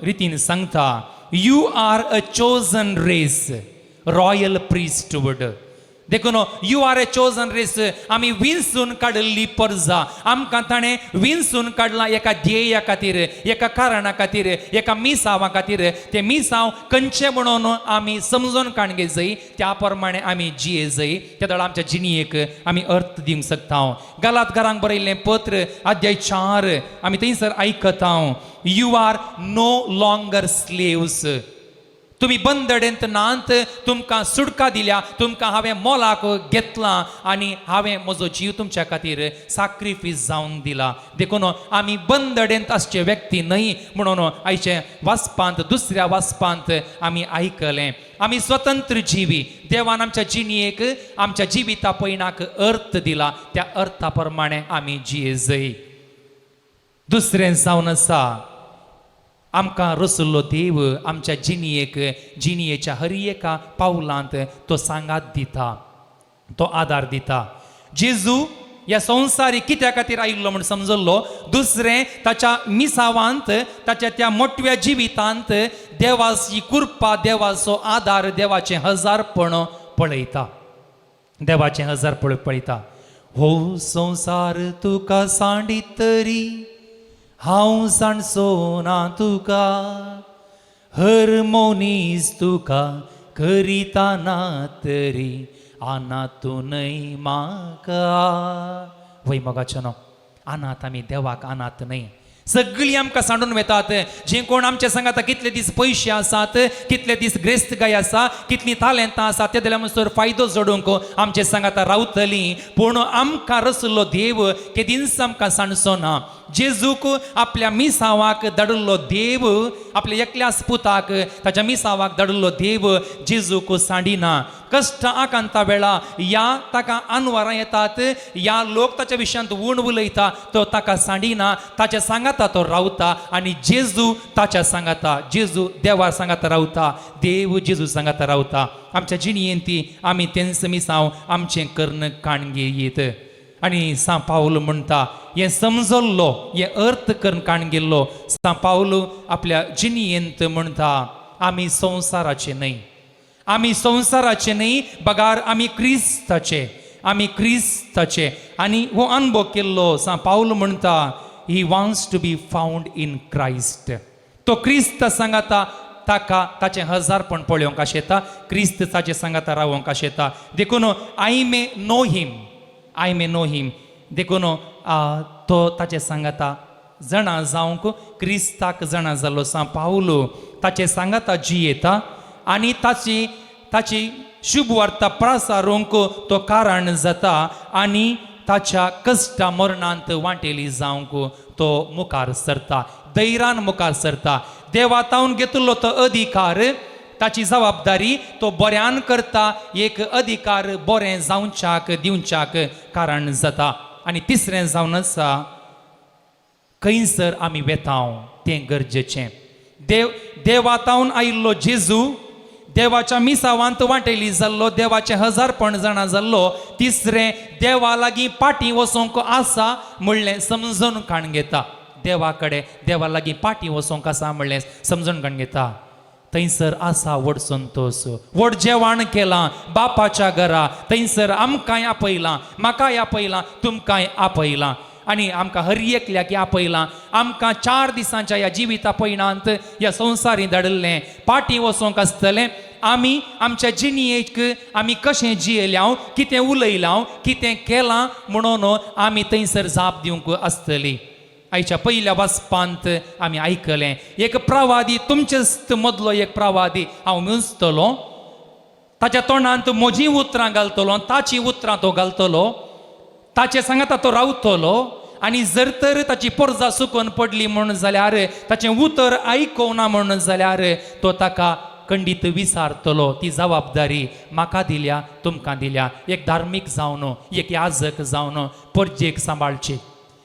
रितीन सांगता, you are a chosen race, royal priesthood. देखून you are a chosen race. आमी विंचून काडल्ली परजा. आमकां ताणें विंचून काडला एका ध्येया खातीर, एका कारणा खातीर, एका मिसांवा खातीर. ते मिसांव खंयचे म्हणून आमी समजून काणगे जाय, त्या प्रमाणे आमी जिये जाय. त्या वेळार आमच्या जिणयेक आमी अर्थ दिवंक शकता. गलातकारांक बरयल्लें पत्र अध्याय 4 आमी थंयसर आयकता, you are no longer slaves. तुम्ही बंदडेंत नांत, तुमकां सुटका दिल्या, तुमकां हांवें मोलाक घेतलां आनी हांवें म्हजो जीव तुमच्या खातीर सॅक्रिफीस जावन दिला. देखून आमी बंदडेंत आसचे व्यक्ती न्हय म्हणून आयचे वाचपांत, दुसऱ्या वाचपांत आमी आयकलें. आमी स्वतंत्र जिवी. देवान आमच्या जिणयेक, आमच्या जिविता पयणाक अर्थ दिला. त्या अर्था प्रमाणे आमी जिये जाय. दुसरें जावन आसा आमकां रचल्लो देव आमच्या जिणयेच्या हर एका पावलांत तो सांगात दिता, तो आदार दिता. जेजू ह्या संवसारी कित्या खातीर आयिल्लो म्हूण समजल्लो. दुसरें ताच्या मिसावांत, ताच्या त्या मोठव्या जिवितांत देवाची कृपा, देवाचो आदार, देवाचें हजारपण पळयता. देवाचें हजारपण पळयता. हो संवसार तुका सांडीत तरी हांव सांडचो ना तुका, हर मौनीस तुका करिताना तरी अनाथूनय म्हाका. वय मोगाच्यानो, अनाथ आमी देवाक अनाथ न्हय. सगळीं आमकां सांडून वेतात. जे कोण आमच्या सांगात कितले दीस पयशे आसात, कितले दीस ग्रेस्तगाय आसा, कितलीं तालेंतां आसा, ते जाल्यार म्हणसर फायदो जोडूंक आमचे सांगात रावतलीं. पूण आमकां रचलो देव केदींच आमकां सांडचो ना. जेजूक आपल्या मिसावाक धाडिल्लो देव, आपल्या एकल्याच पुताक ताच्या मिसावाक धाडिल्लो देव जेजूक सांडिना. कश्ट आकांता वेळा या ताका अनवरां येतात, या लोक ताच्या विशयांत उण उलयता, तो ताका सांडिना. ताच्या सांगाता तो रावता आनी जेजू ताच्या सांगाता, जेजू देवा सांगाता रावता, देव जेजू सांगाता रावता. आमच्या जिणयेंत ती आमी तेंच मिसांव आमचें कर्ण काणगे येत. आनी सा पावल म्हणटा हें समजल्लो, हें अर्थ करून काण गेल्लो. सा पावल आपल्या जिणयेंत म्हणटा आमी संवसाराचे न्हय, आमी संवसाराचे न्हय, बगार आमी क्रिस्ताचे, आमी क्रिस्ताचे. आनी हो अनुभव केल्लो सा पावल म्हणटा he wants to be found in Christ. तो क्रिस्त सांगाता ताका ताचें हजारपण पळोवंक आशेता, क्रिस्त ताचे सांगाता रावंक आशेता. देखून आय मे नो हिम, देखून तो ताचे सांगाता जाणा जावंक क्रिस्ताक जाणा जाल्लो सा पावलो ताचे सांगाता जियेता आनी ताची शुभ वार्ता प्रसारूंक तो कारण जाता आनी ताच्या कश्टा मरणांत वांटेली जावंक तो मुखार सरता, धैर्यान मुखार सरता. देवातावन घेतलो तो अधिकार, ताची जबाबदारी तो बऱ्यान करता. एक अधिकार बरें जावच्याक दिवच्याक कारण जाता. आनी तिसरें जावन आसा खंयसर आमी वेतांव तें गरजेचें. देवातावन आयिल्लो जेजू देवाच्या मिसावांत वांटेली जाल्लो, देवाचें हजारपण जाणा जाल्लो. तिसरें देवा लागीं पाटी वचोंक आसा म्हणलें समजून काण घेता. देवाकडे देवा लागीं पाटी वचोंक आसा म्हणलें समजून घेवन घेता. थंयसर आसा व्हड संतोष, व्हड जेवण केलां बापाच्या घरा. थंयसर आमकांय आपयलां, म्हाकाय आपयलां, तुमकांय आपयलां. आनी आमकां हर एकल्याक आपयलां. आमकां 4 दिसांच्या ह्या जिवीत आपयणांत ह्या संवसारी धाडिल्लें पाटी वचोंक आसतलें. आमी आमच्या जिणयेक आमी कशें जियेल्या, कितें उलयलां, कितें केलां म्हणून आमी थंयसर जाप दिवंक आसतली. आयच्या पयल्या वाचपांत आमी आयकलें एक प्रवादी, तुमचेच मदलो एक प्रवादी हांव मेजतलो. ताच्या तोंडांत म्हजीं उतरां घालतलो, ताची उतरां तो घालतलो, ताचे सांगाता तो रावतलो. आनी जर तर ताची पोरजां सुकून पडली म्हणून जाल्यार, ताचें उतर आयकूना म्हणून जाल्यार तो ताका खंडीत विचारतलो. ती जबाबदारी म्हाका दिल्या, तुमकां दिल्या. एक धार्मीक जावन, एक याजक जावन परजेक सांबाळची,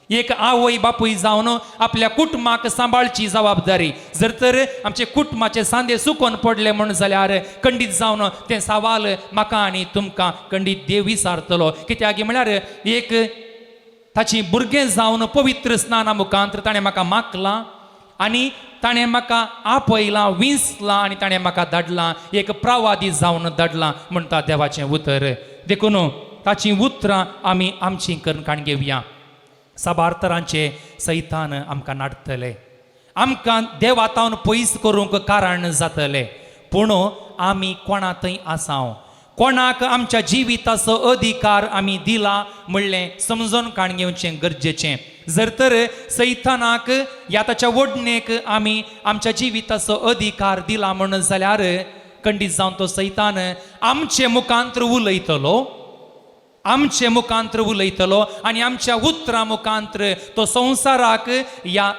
एक आवय बापूय जावन आपल्या कुटुंबाक सांबाळची जबाबदारी. जर तर आमचे कुटुंबाचे सांदे सुकून पडले म्हणून जाल्यार खंडीत जावन तें सवाल म्हाका आनी तुमकां खंडीत देव विचारतलो. कित्याक म्हळ्यार एक ताची भुरगें जावन पवित्र स्नाना मुखांतर ताणें म्हाका मागलां आनी ताणें म्हाका आपयलां, विंचलां आनी ताणें म्हाका धाडलां, एक प्रवादी जावन धाडलां म्हणटा देवाचें उतर. देखून ताची उतरां आमी आमची कणकाण घेवया. साबार्थरांचे सैतान आमकां नाडटले, आमकां देवातावन पयस करूंक कारण जातले. पूण आमी कोणा थंय आसांव, कोणाक आमच्या जिविताचो अधिकार आमी दिला म्हणलें समजून काण घेवचें गरजेचें. जर तर सैतानाक ह्या ताच्या वडणेक आमी आमच्या जिविताचो अधिकार दिला म्हणून जाल्यार खंडीत जावन तो सैतान आमचे मुखांतर उलयतलो, आमचे मुखांतर उलयतलो आनी आमच्या उतरां मुखांतर तो संवसाराक या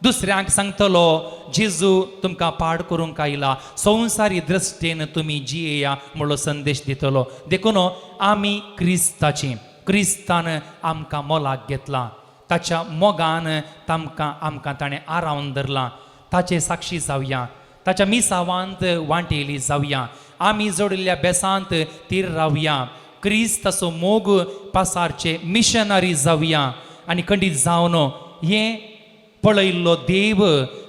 दुसऱ्यांक सांगतलो जेजू तुमकां पाड करूंक आयला, संवसारी दृश्टेन तुमी जियेया म्हणलो संदेश दितलो. देखून आमी क्रिस्तान आमकां मोलाक घेतलां, ताच्या मोगान आमकां ताणें आरावन धरलां. ताचे साक्षी जावया, ताच्या मिसावांत वांटेली जावया, आमी जोडिल्ल्या बेसांत तीर रावया, क्रिस्ताचो मोग पासारचे मिशनरी जावया आनी खंडीत जावन हें पळयल्लो देव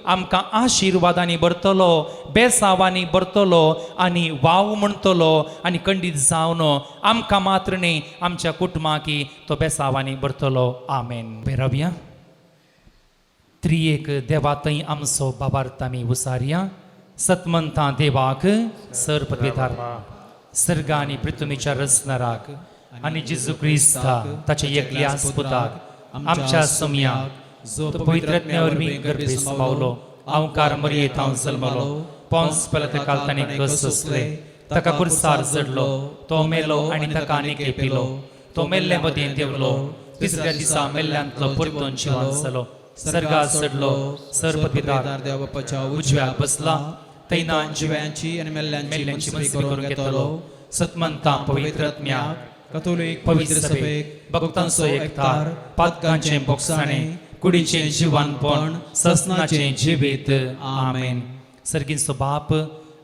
आमकां आशिर्वादांनी भरतलो, बेसावांनी भरतलो आनी वाव म्हणटलो आनी खंडीत जावन आमकां मात्र न्ही आमच्या कुटुंबाकी तो बेसावांनी भरतलो. आमेन. रावया. त्रिएक देवा थंय आमचो बाबार्थ आमी उसारया. सतमंता देवाक सर पदवेदार सर्ग आनी पृथ्वीच्या रचणाराक आनी जेजू क्रिस्ता ताच्या एकल्या पुताक आमच्या सम्याक जो पवित्रत्म्या वरवीं गर्भेस पावलो, अवकार मरयेंत हांव जल्मलो, पोंस पिलाता काल ताणें कस सोंसले, ताका कुर्सार जडलो, तो मेलो आनी ताका आनीक पिलो, तो मेल्ले मदीं देंवलो, तिसऱ्या दिसा मेल्ल्यांतलो परतून जिवंत जालो, सर्गाक चडलो, सर पदवेदार देवा बापाच्या उजव्याक बसला, थंय जिव्यांची आनी मेल्ल्यांची बसरी करून घेतलो. सतमंता पवित्रत्म्याक कथोलिक पवित्र सभेक भक्तांचो एकठार, पातकांचें बोगसाणें, कुडीचें जिवनपण, ससनाचें जिवीत. आमेन. सर्गीचो बाप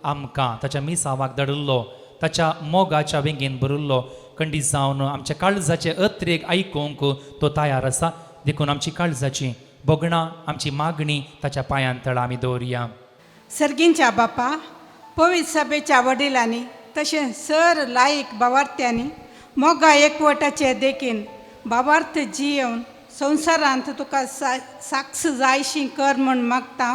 आमकां ताच्या मिसावाक धाडिल्लो, ताच्या मोगाच्या वेंगेन भरिल्लो, खंडीत जावन आमच्या काळजाचे अत्रेक आयकूंक तो तयार आसा. देखून आमची काळजाची बोगणां, आमची मागणी ताच्या पांयां तळा आमी दवरया. सर्गींच्या बापा, पवित्र सभेच्या वडिलांनी तशें सर लायक बावार्थ्यांनी मोगा एकवटाचे देखीन बावार्थ जियेवन संवसारांत तुका साक्ष जायशी कर म्हण मागता.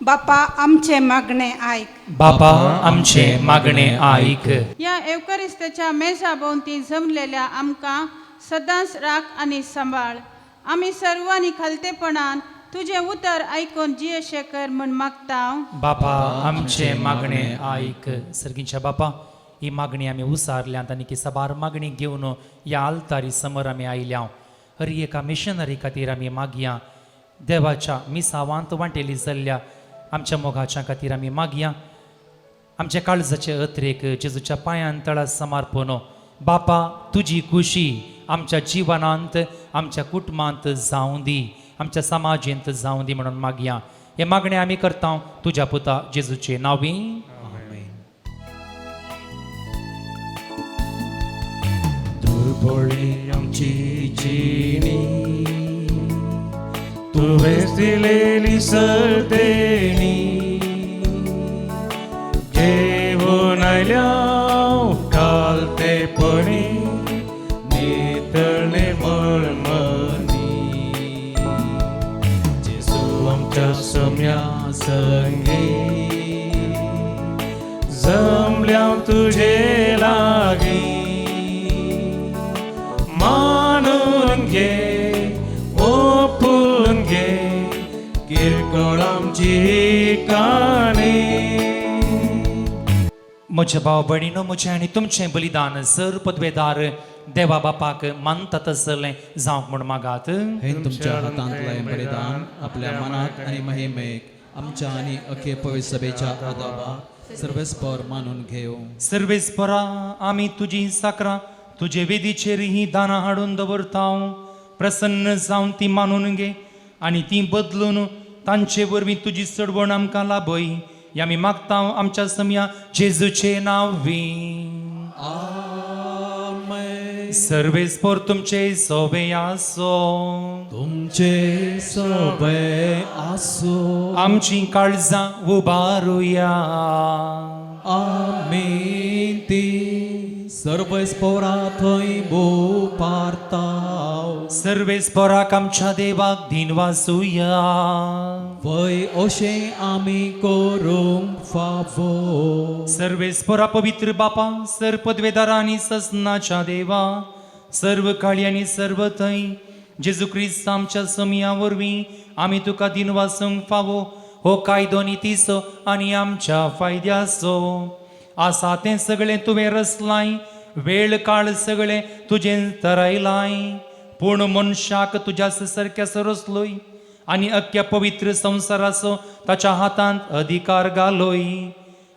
बापा आमचे मागणे आयक. बापा आमचे मागणे आयक. या एवकारिस्ताच्या मेजा भोंवती जमलेल्या आमकां सदांच राख आनी सांबाळ. आमी सर्वांनी खालतेपणान तुझे उतर आयकून जियेशे कर म्हण मागता. बापा आमचे मागणे आयक. सर्गीच्या बापा, ही मागणी आमी उसारल्यांत आनी की सबार मागणी घेवन ह्या आल्तारी समोर आमी आयल्या. हर एका मिशनरी खातीर आमी मागया. देवाच्या मिसावांत वांटेली जाल्ल्या आमच्या मोगाच्या खातीर आमी मागया. आमच्या काळजाचे अत्रेक जेजूच्या पांयां तळा समर्पण. बापा तुजी खुशी आमच्या जिवनांत, आमच्या कुटुंबांत जावं दी, आमच्या समाजेंत जावं दी म्हणून मागया. हे मागणे आमी करता तुज्या पुता जेजूचे नांवी. दुर्बळी आमची जिणी तुवेच दिलेली सरदेणी घेऊन आल्या कालतेपणी नितळणे मळमणी जेसू आमच्या सम्या संगी जमल्या तुझे लागी मानून घे ओपून घे किरकोळ आमची काणी म्हज्या भाव भयणीनो म्हजें आनी तुमचें बलिदान सर पदवेदार देवा बापाक मानतात असलें जावंक म्हूण मागात. हे तुमच्या हातांतलें बलिदान आपल्या मनात आनी महिमेक आमच्या आनी अखे पवित्र सभेच्या आदाराक सर्वेस्पर मानून घेव. सर्वेस्परा आमी तुजी साकरां तुजे वेदीचेर ही दानां हाडून दवरतां. प्रसन्न जावन ती मानून घे आनी ती बदलून तांचे वरवीं तुजी चडवण आमकां लाभय. हे आमी मागता आमच्या सम्या जेजूचे नांवी. आमेन. सर्वेस्पर तुमचे सोबे आसो. तुमचे सोबे आसो. आमची काळजां उबारुया. आमीन. ती सर्वेस्परा थंय भोव पारताव. सर्वेस्पराक आमच्या देवाक दिन वासुया. वय अशें आमी करूंक फावो. सर्वेस्परा पवित्र बापा सर पदवेदारा आनी ससनाच्या देवा सर्व काळी आनी सर्व थंय जेजू क्रिस्त आमच्या सम्या वरवीं आमी तुका दिन वासूंक फावो हो कायदो नितीसो आनी आमच्या फायद्याचो आसा तें सगळें तुवें रचलाय. वेळ काळ सगळें तुजें तरायलाय. पूण मनशाक तुज्या सारक्याचो रचलोय आनी अख्ख्या पवित्र संवसाराचो ताच्या हातांत अधिकार घालोय.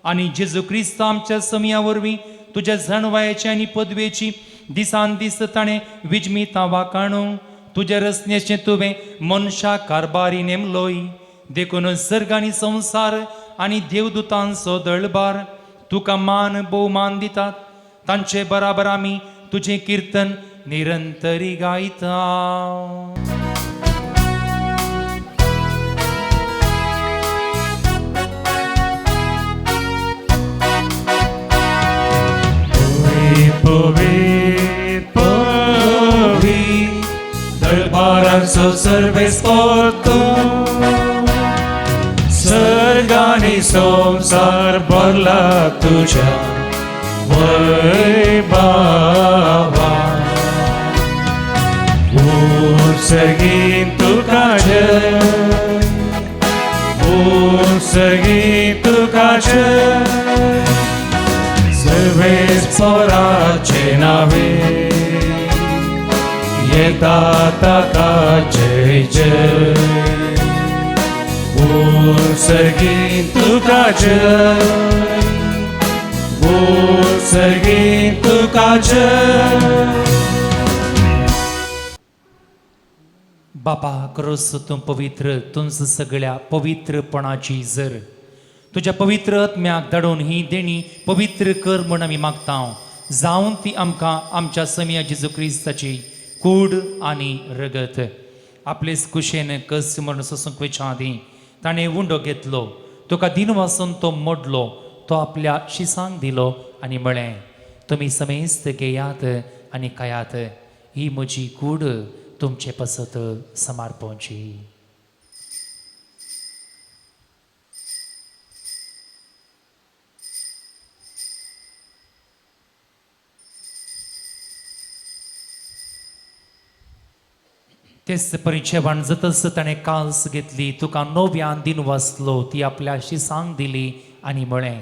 आनी जेजू क्रिस्त आमच्या सम्या वरवीं तुज्या जणवायेची आनी पदवेची दिसान दीस ताणें विजमिता वाकाणू तुज्या रचनेचें तुवें मनशा कारबारी नेमलोय. देखून सर्ग आनी संवसार आनी देवदूतांचो दळबार तुका मान भोवमान दितात. तांचे बराबर आमी तुजें किर्तन निरंतरी गायता. पवित पवित दरबारांचो सर्वेस्पर तूं. सर्ग आनी संवसार भरला तुज्या वैभवा. सर्गीन तुका जय. सर्गीन तुका जय. सर्वेस्पराचे नावे येता ताका जय जय. सर्गीन तुका जय. सर्गीन तुका जय. बापा क्रोस तूं पवित्र तुंच सगळ्या पवित्रपणाची जर तुझ्या पवित्र आत्म्याक धाडून ही देणी पवित्र कर म्हूण आमी मागता. जावन ती आमकां आमच्या सम्या जेजू क्रिस्ताची कूड आनी रगत. आपलेच कुशेन कस म्हूण सोसूंक विचादी ताणें उंडो घेतलो. तुका दिन वासून तो मोडलो. तो आपल्या शिसांक दिलो आनी म्हळें तुमी समेस्त घेयात आनी खायात. ही म्हजी कूड तुमचे पसत समर्पणची. तेच परिचेवण जातस ताणें काल्स घेतली. तुका नव्यान दिन वाचलो. ती आपल्या शिसांक दिली आनी म्हळें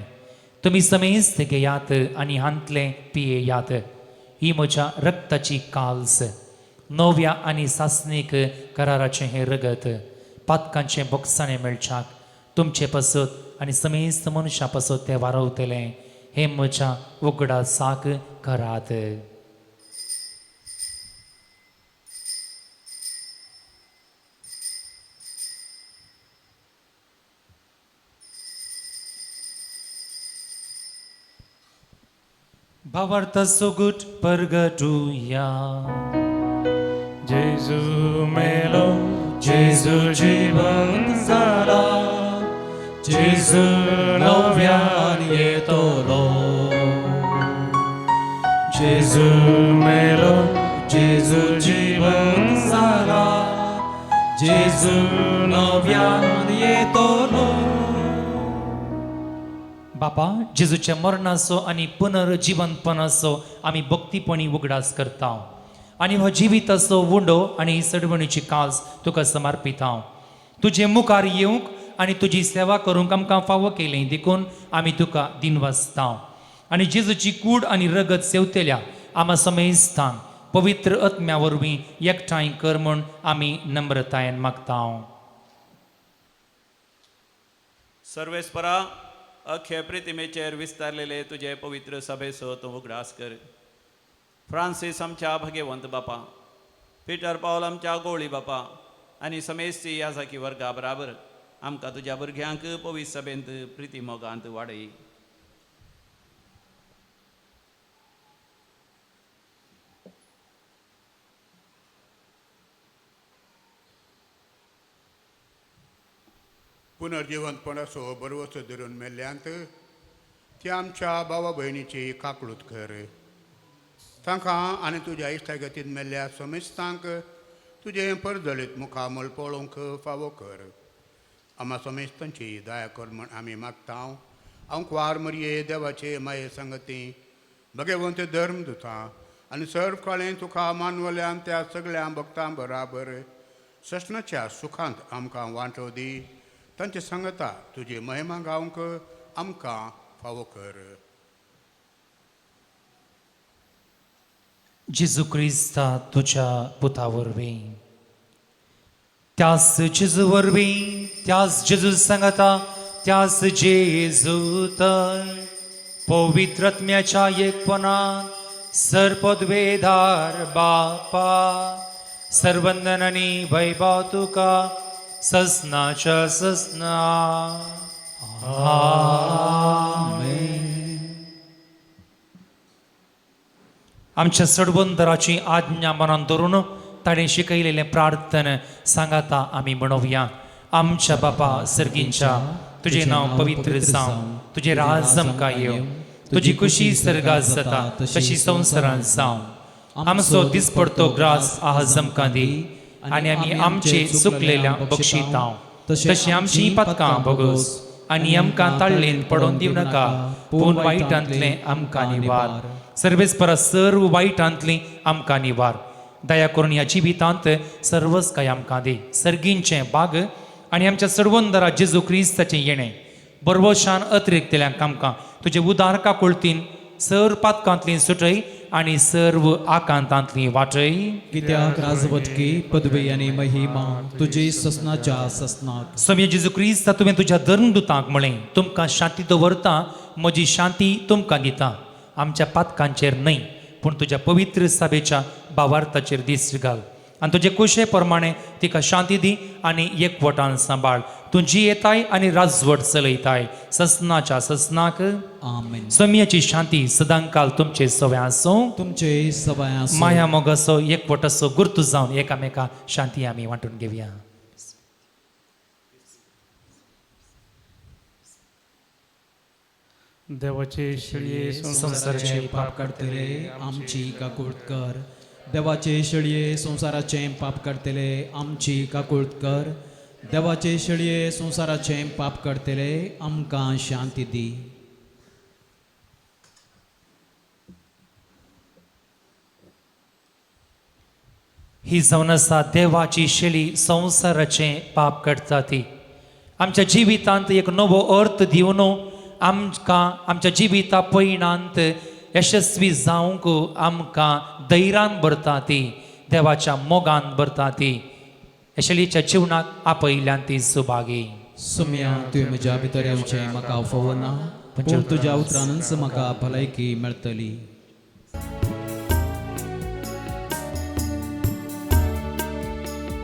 तुमी समेस्त घेयात आनी हांतलें पियेयात. ही म्हज्या रक्ताची काल्स नव्या आनी सासणीक कराराचें हें रगत पातकांचें बोगसाणें मेळच्याक तुमचे पसत आनी समेस्त मनशां पसत तें वारवतलें. हें म्हज्या उगडा साक करात. भावार्थ सोगुट परगटुया. Gesù me lo जेजू जिवंत जाला, जेजू नव्यान येतलो. जेजू मेलो, जेजू जिवंत जाला, जेजू नव्यान येतलो. बापा जेजूच्या मरणाचो आनी पुनर्जिवंतपणाचो आमी भक्तीपणी उगडास करता आनी हो जिविताचो वुंडो आनी सडवणीची कास तुका समर्पित हांव. तुजे मुखार येवंक आनी तुजी सेवा करूंक आमकां फावो केलें देखून आमी तुका दिनवासता आनी जेजूची कूड आनी रगत सेवतेल्या आमा समेस्तांक पवित्र आत्म्या वरवीं एकठांय कर म्हूण आमी नम्रतायेन मागता. सर्वेस्परा अख्खे प्रितिमेचेर विस्तारलेले तुझे पवित्र सभेसो तूं उगडास कर. फ्रांसीस आमच्या भाग्यवंत बापा, पिटर पावल आमच्या गोळी बापा आनी समेस्ती याजाकी वर्गा बराबर आमकां तुज्या भुरग्यांक पवित्र सभेंत प्रिती मोगांत वाडय. पुनर्जिवंतपणाचो बरवचो धरून मेल्ल्यांत ती आमच्या भावा भयणीची काकळूत कर. तांकां आनी तुज्या इश्टागतींत मेल्ल्या समेस्तांक तुजें परजळीत मुखामळ पळोवंक फावो कर. आम्हा समेस्तांची दया कर म्हण आमी मागता. हांव क्वार मरये देवाचे माये संगती भगवंत धर्म दुतां आनी सर्व काळें तुका मानवल्यान त्या सगळ्या भक्तां बराबर सशनाच्या सुखांत आमकां वांटो दी. तांचे सांगता तुजी महिमा गावंक आमकां फावो कर. जेजू क्रिस्ता तुझ्या पुता वरवीं, त्याच जेजू वरवीं, त्याच जेजू सांगता, त्याच जेजू तर पवित्र आत्म्याच्या एकपणान सर्पद्वेधार बापा सर्वंदन आनी वैभव तुका ससनाच्या ससना. आमच्या सडबंदराची आज्ञा मनान धरून ताणें शिकयलेलें प्रार्थन सांगाता आमी म्हणोवया. आमच्या बापा सर्गींच्या तुजें नांव पवित्र जावं, तुजें राज आमकां येवं, तुजी खुशी सर्गात जाता तशी संवसारांत जावं. आमचो दिसपडतो ग्रास आज आमकां दी आनी आमी आमचे चुकलेल्या बक्षितांव तशी आमची पातकां भोगोस आनी आमकां ताळ्ळेन पडोवन दिव नाका, पूण वायटांतले आमकां निवार. सर्वेस्परा सर्व वायटांतली आमकां निवार. दया करून ह्या जिवितांत सर्वच काय आमकां दी. सर्गींचे बाग आनी आमच्या सडवंदरा जेजू क्रिस्ताचें येणें बरवशान अतिरिक्तल्यांक आमकां तुजे उदार काकुळतीन सर्व पातकांतली सुटय आनी सर्व आकांतांतली वाटय. कित्याक राजवटकी पदवी आनी महिमा तुजी ससनाच्या ससनाक. सौम्य जेजू क्रिस्ता तुवें तुज्या धर्मदुतांक म्हळें, तुमकां शांती दवरता, म्हजी शांती तुमकां दिता. आमच्या पातकांचेर न्हय पूण तुज्या पवित्र सभेच्या भावार्थाचेर दीस घाल आनी तुजे कुशे प्रमाणे तिका शांती दी आनी एकवटान सांबाळ. तुजी येताय आनी राजवट चलयताय ससनाच्या ससनाक. आमेन. सौम्याची शांती सदांकाल तुमचे सवय आसूं. तुमचे सवय आसूं. माया मोगाचो एकवटाचो गुर्तू जावन एकामेका शांती आमी वांटून घेवया. देवाचे शेळये संसाराचे पाप काडतले आमची काकुळत कर. देवाचे शेळये संसाराचे पाप काडतले आमची काकुळत कर. देवाचे शेळये संसाराचे पाप काडतले आमकां शांती दी. ही जावन आसा देवाची शेळी संसाराचे पाप काडटा ती. आमच्या जिवितांत एक नवो अर्थ दिवन आमकां आमच्या जिविता परिणांत यशस्वी जावंक आमकां धैर्यान भरता ती, देवाच्या मोगान भरता ती. यशलीच्या जिवनाक आपयल्यान ती सुभागी. सुम्या तुवें म्हज्या भितर येवचें म्हाका फावो ना, पूण तुज्या उतरानच म्हाका भलायकी मेळटली.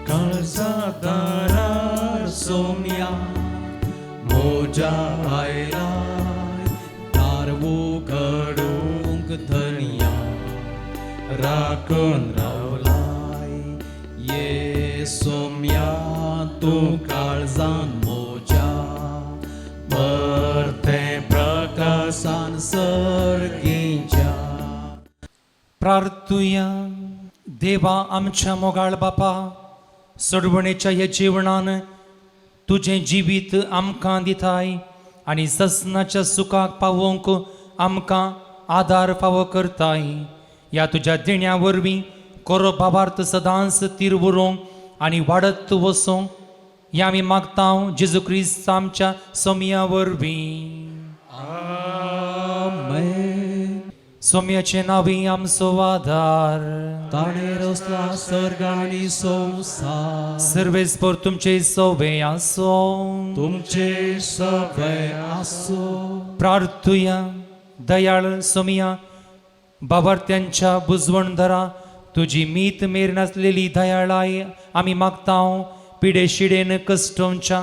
काळजादारार सोम्या मोजा आयला दार उगडूंक धनिया राखून रावलाय ये सोम्या तूं काळजान मोज्या परते प्रकाशान सर्गीच्या. प्रार्थुया. देवा आमच्या मोगाळ बापा, सोडवणेच्या ह्या जीवनान तुझे जिवीत आमकां दिताय आनी ससनाच्या सुखाक पावोवंक आमकां आदार फावो करताय. ह्या तुज्या दिण्या वरवीं कोरो भावार्थ सदांच तीर उरोवंक आनी वाडत वचोंक हें आमी मागता जेजू क्रिस्त आमच्या सोमया वरवीं. सोम्याचे नावी आमचो आधार. ताणें रचला सर्ग आनी संवसार. सर्वेस्पर तुमचे सोवे आसो. तुमचे सवे आसो. प्रार्थुया. दयाळ सोमिया, बाबार्थ्यांच्या बुजवणदारा तुजी मीत मेर नासलेली दयाळाय आमी मागता. पिडे शिडेन कश्टांच्या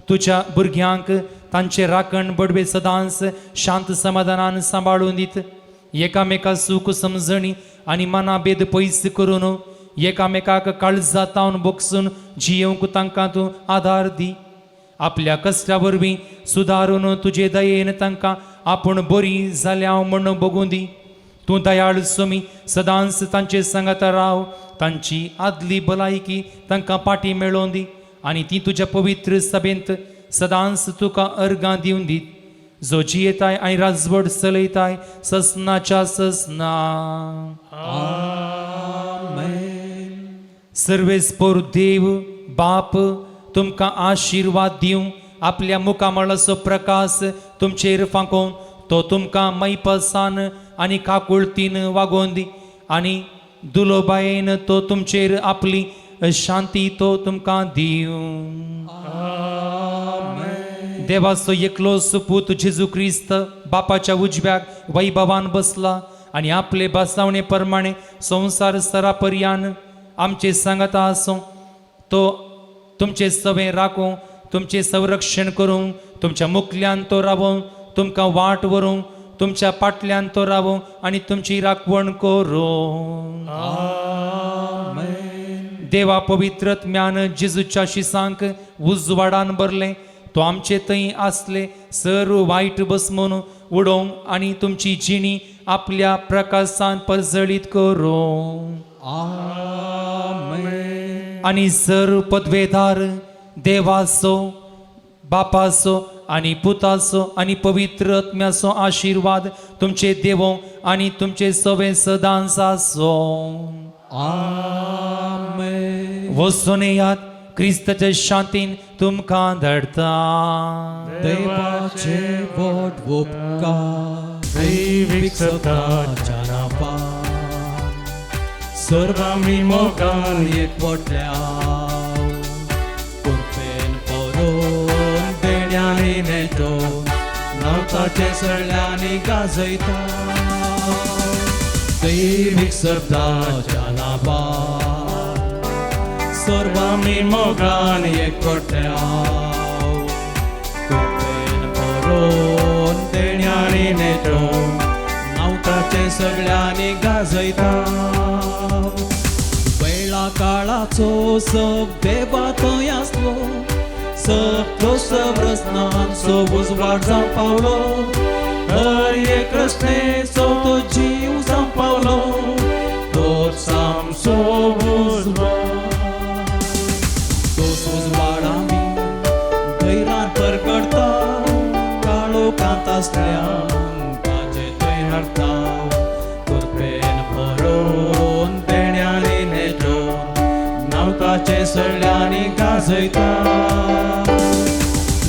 तुज्या भुरग्यांक तांचे राखण बडवे सदांच शांत समाधानान सांबाळून दित. एकामेका सूख समजणी आनी मना भेद पयस करून एकामेकाक काळजातावन बोगसून जियेवंक तांकां तूं आदार दी. आपल्या कश्टा वरवीं सुदारून तुजे दयेन तांकां आपूण बरी जाल्या म्हण बगूं दी. तूं दयाळ सोमी सदांच तांचे सांगात राव. तांची आदली भलायकी तांकां पाटी मेळोवन दी आनी ती तुज्या पवित्र सभेंत सदांच तुका अर्गां दिवन दीत. जो जियेताय आनी राजवट चलयताय ससनाच्या ससना. सर्वेस्पर देव बाप तुमकां आशिर्वाद दिवं, आपल्या मुखामळाचो प्रकाश तुमचेर फांकोवन तो तुमकां मैपसान आनी काकुळतीन वागोवन दी आनी दुलोबायेन तो तुमचेर आपली शांती तो तुमकां दिवं. देवाचो एकलो सुपूत जेजू क्रिस्त बापाच्या उजव्याक वैभवान बसला आनी आपले बसावणे प्रमाणे संवसार सरापर्यान आमचे सांगता आसूं. तो तुमचे सवे राखूं, तुमचे संरक्षण करूं, तुमच्या मुखल्यान तो रावूं, तुमकां वाट व्हरूं, तुमच्या पाटल्यान तो रावूं आनी तुमची राखवण करूं. देवा पवित्रत्म्यान जेजूच्या शिसांक उजवाडान भरले. तो आमचे थंय आसले सर्व वायट बसमून उडोवंक आनी तुमची जिणी आपल्या प्रकाशान परजळीत करूं. आनी सर्व पदवेदार देवाचो, बापाचो आनी पुताचो आनी पवित्र आत्म्याचो आशिर्वाद तुमचे देवो आनी तुमचे सवे सदांच आसो. वचून येयात. क्रिस्ताच्या शांतीन तुमकां धाडटा. देवाचे व्हड उपकार दैवीक सत्ताच्या नांवान सर्व आमी मोगान एकवटल्या. कृपेन परोन देण्यानी नेटोवन नांवताचे सळ्यांनी गाजयता. दैवीक सत्ताच्या नांवान सर्व आमी मोगान एकवटल्या. कृपेन परोन देण्यानी नेटोवन नांवताचे सगळ्यांनी गाजयता. वेळा काळाचो सब देवा थंय आसलो. सगळो सब रचनांचो उजवाड जावं पावलो. हर एक रचनेचो तो जीव जावं पावलो. तोच आमचो उजवाड. तोच उजवाड आमी धैर्यान परगडता. काळोखांत आसल्यान ताचे थंय हाडटा. कृपेन भरोवन देण्यानी नेटोवन नांवताचे सळ्यांनी गाजयता.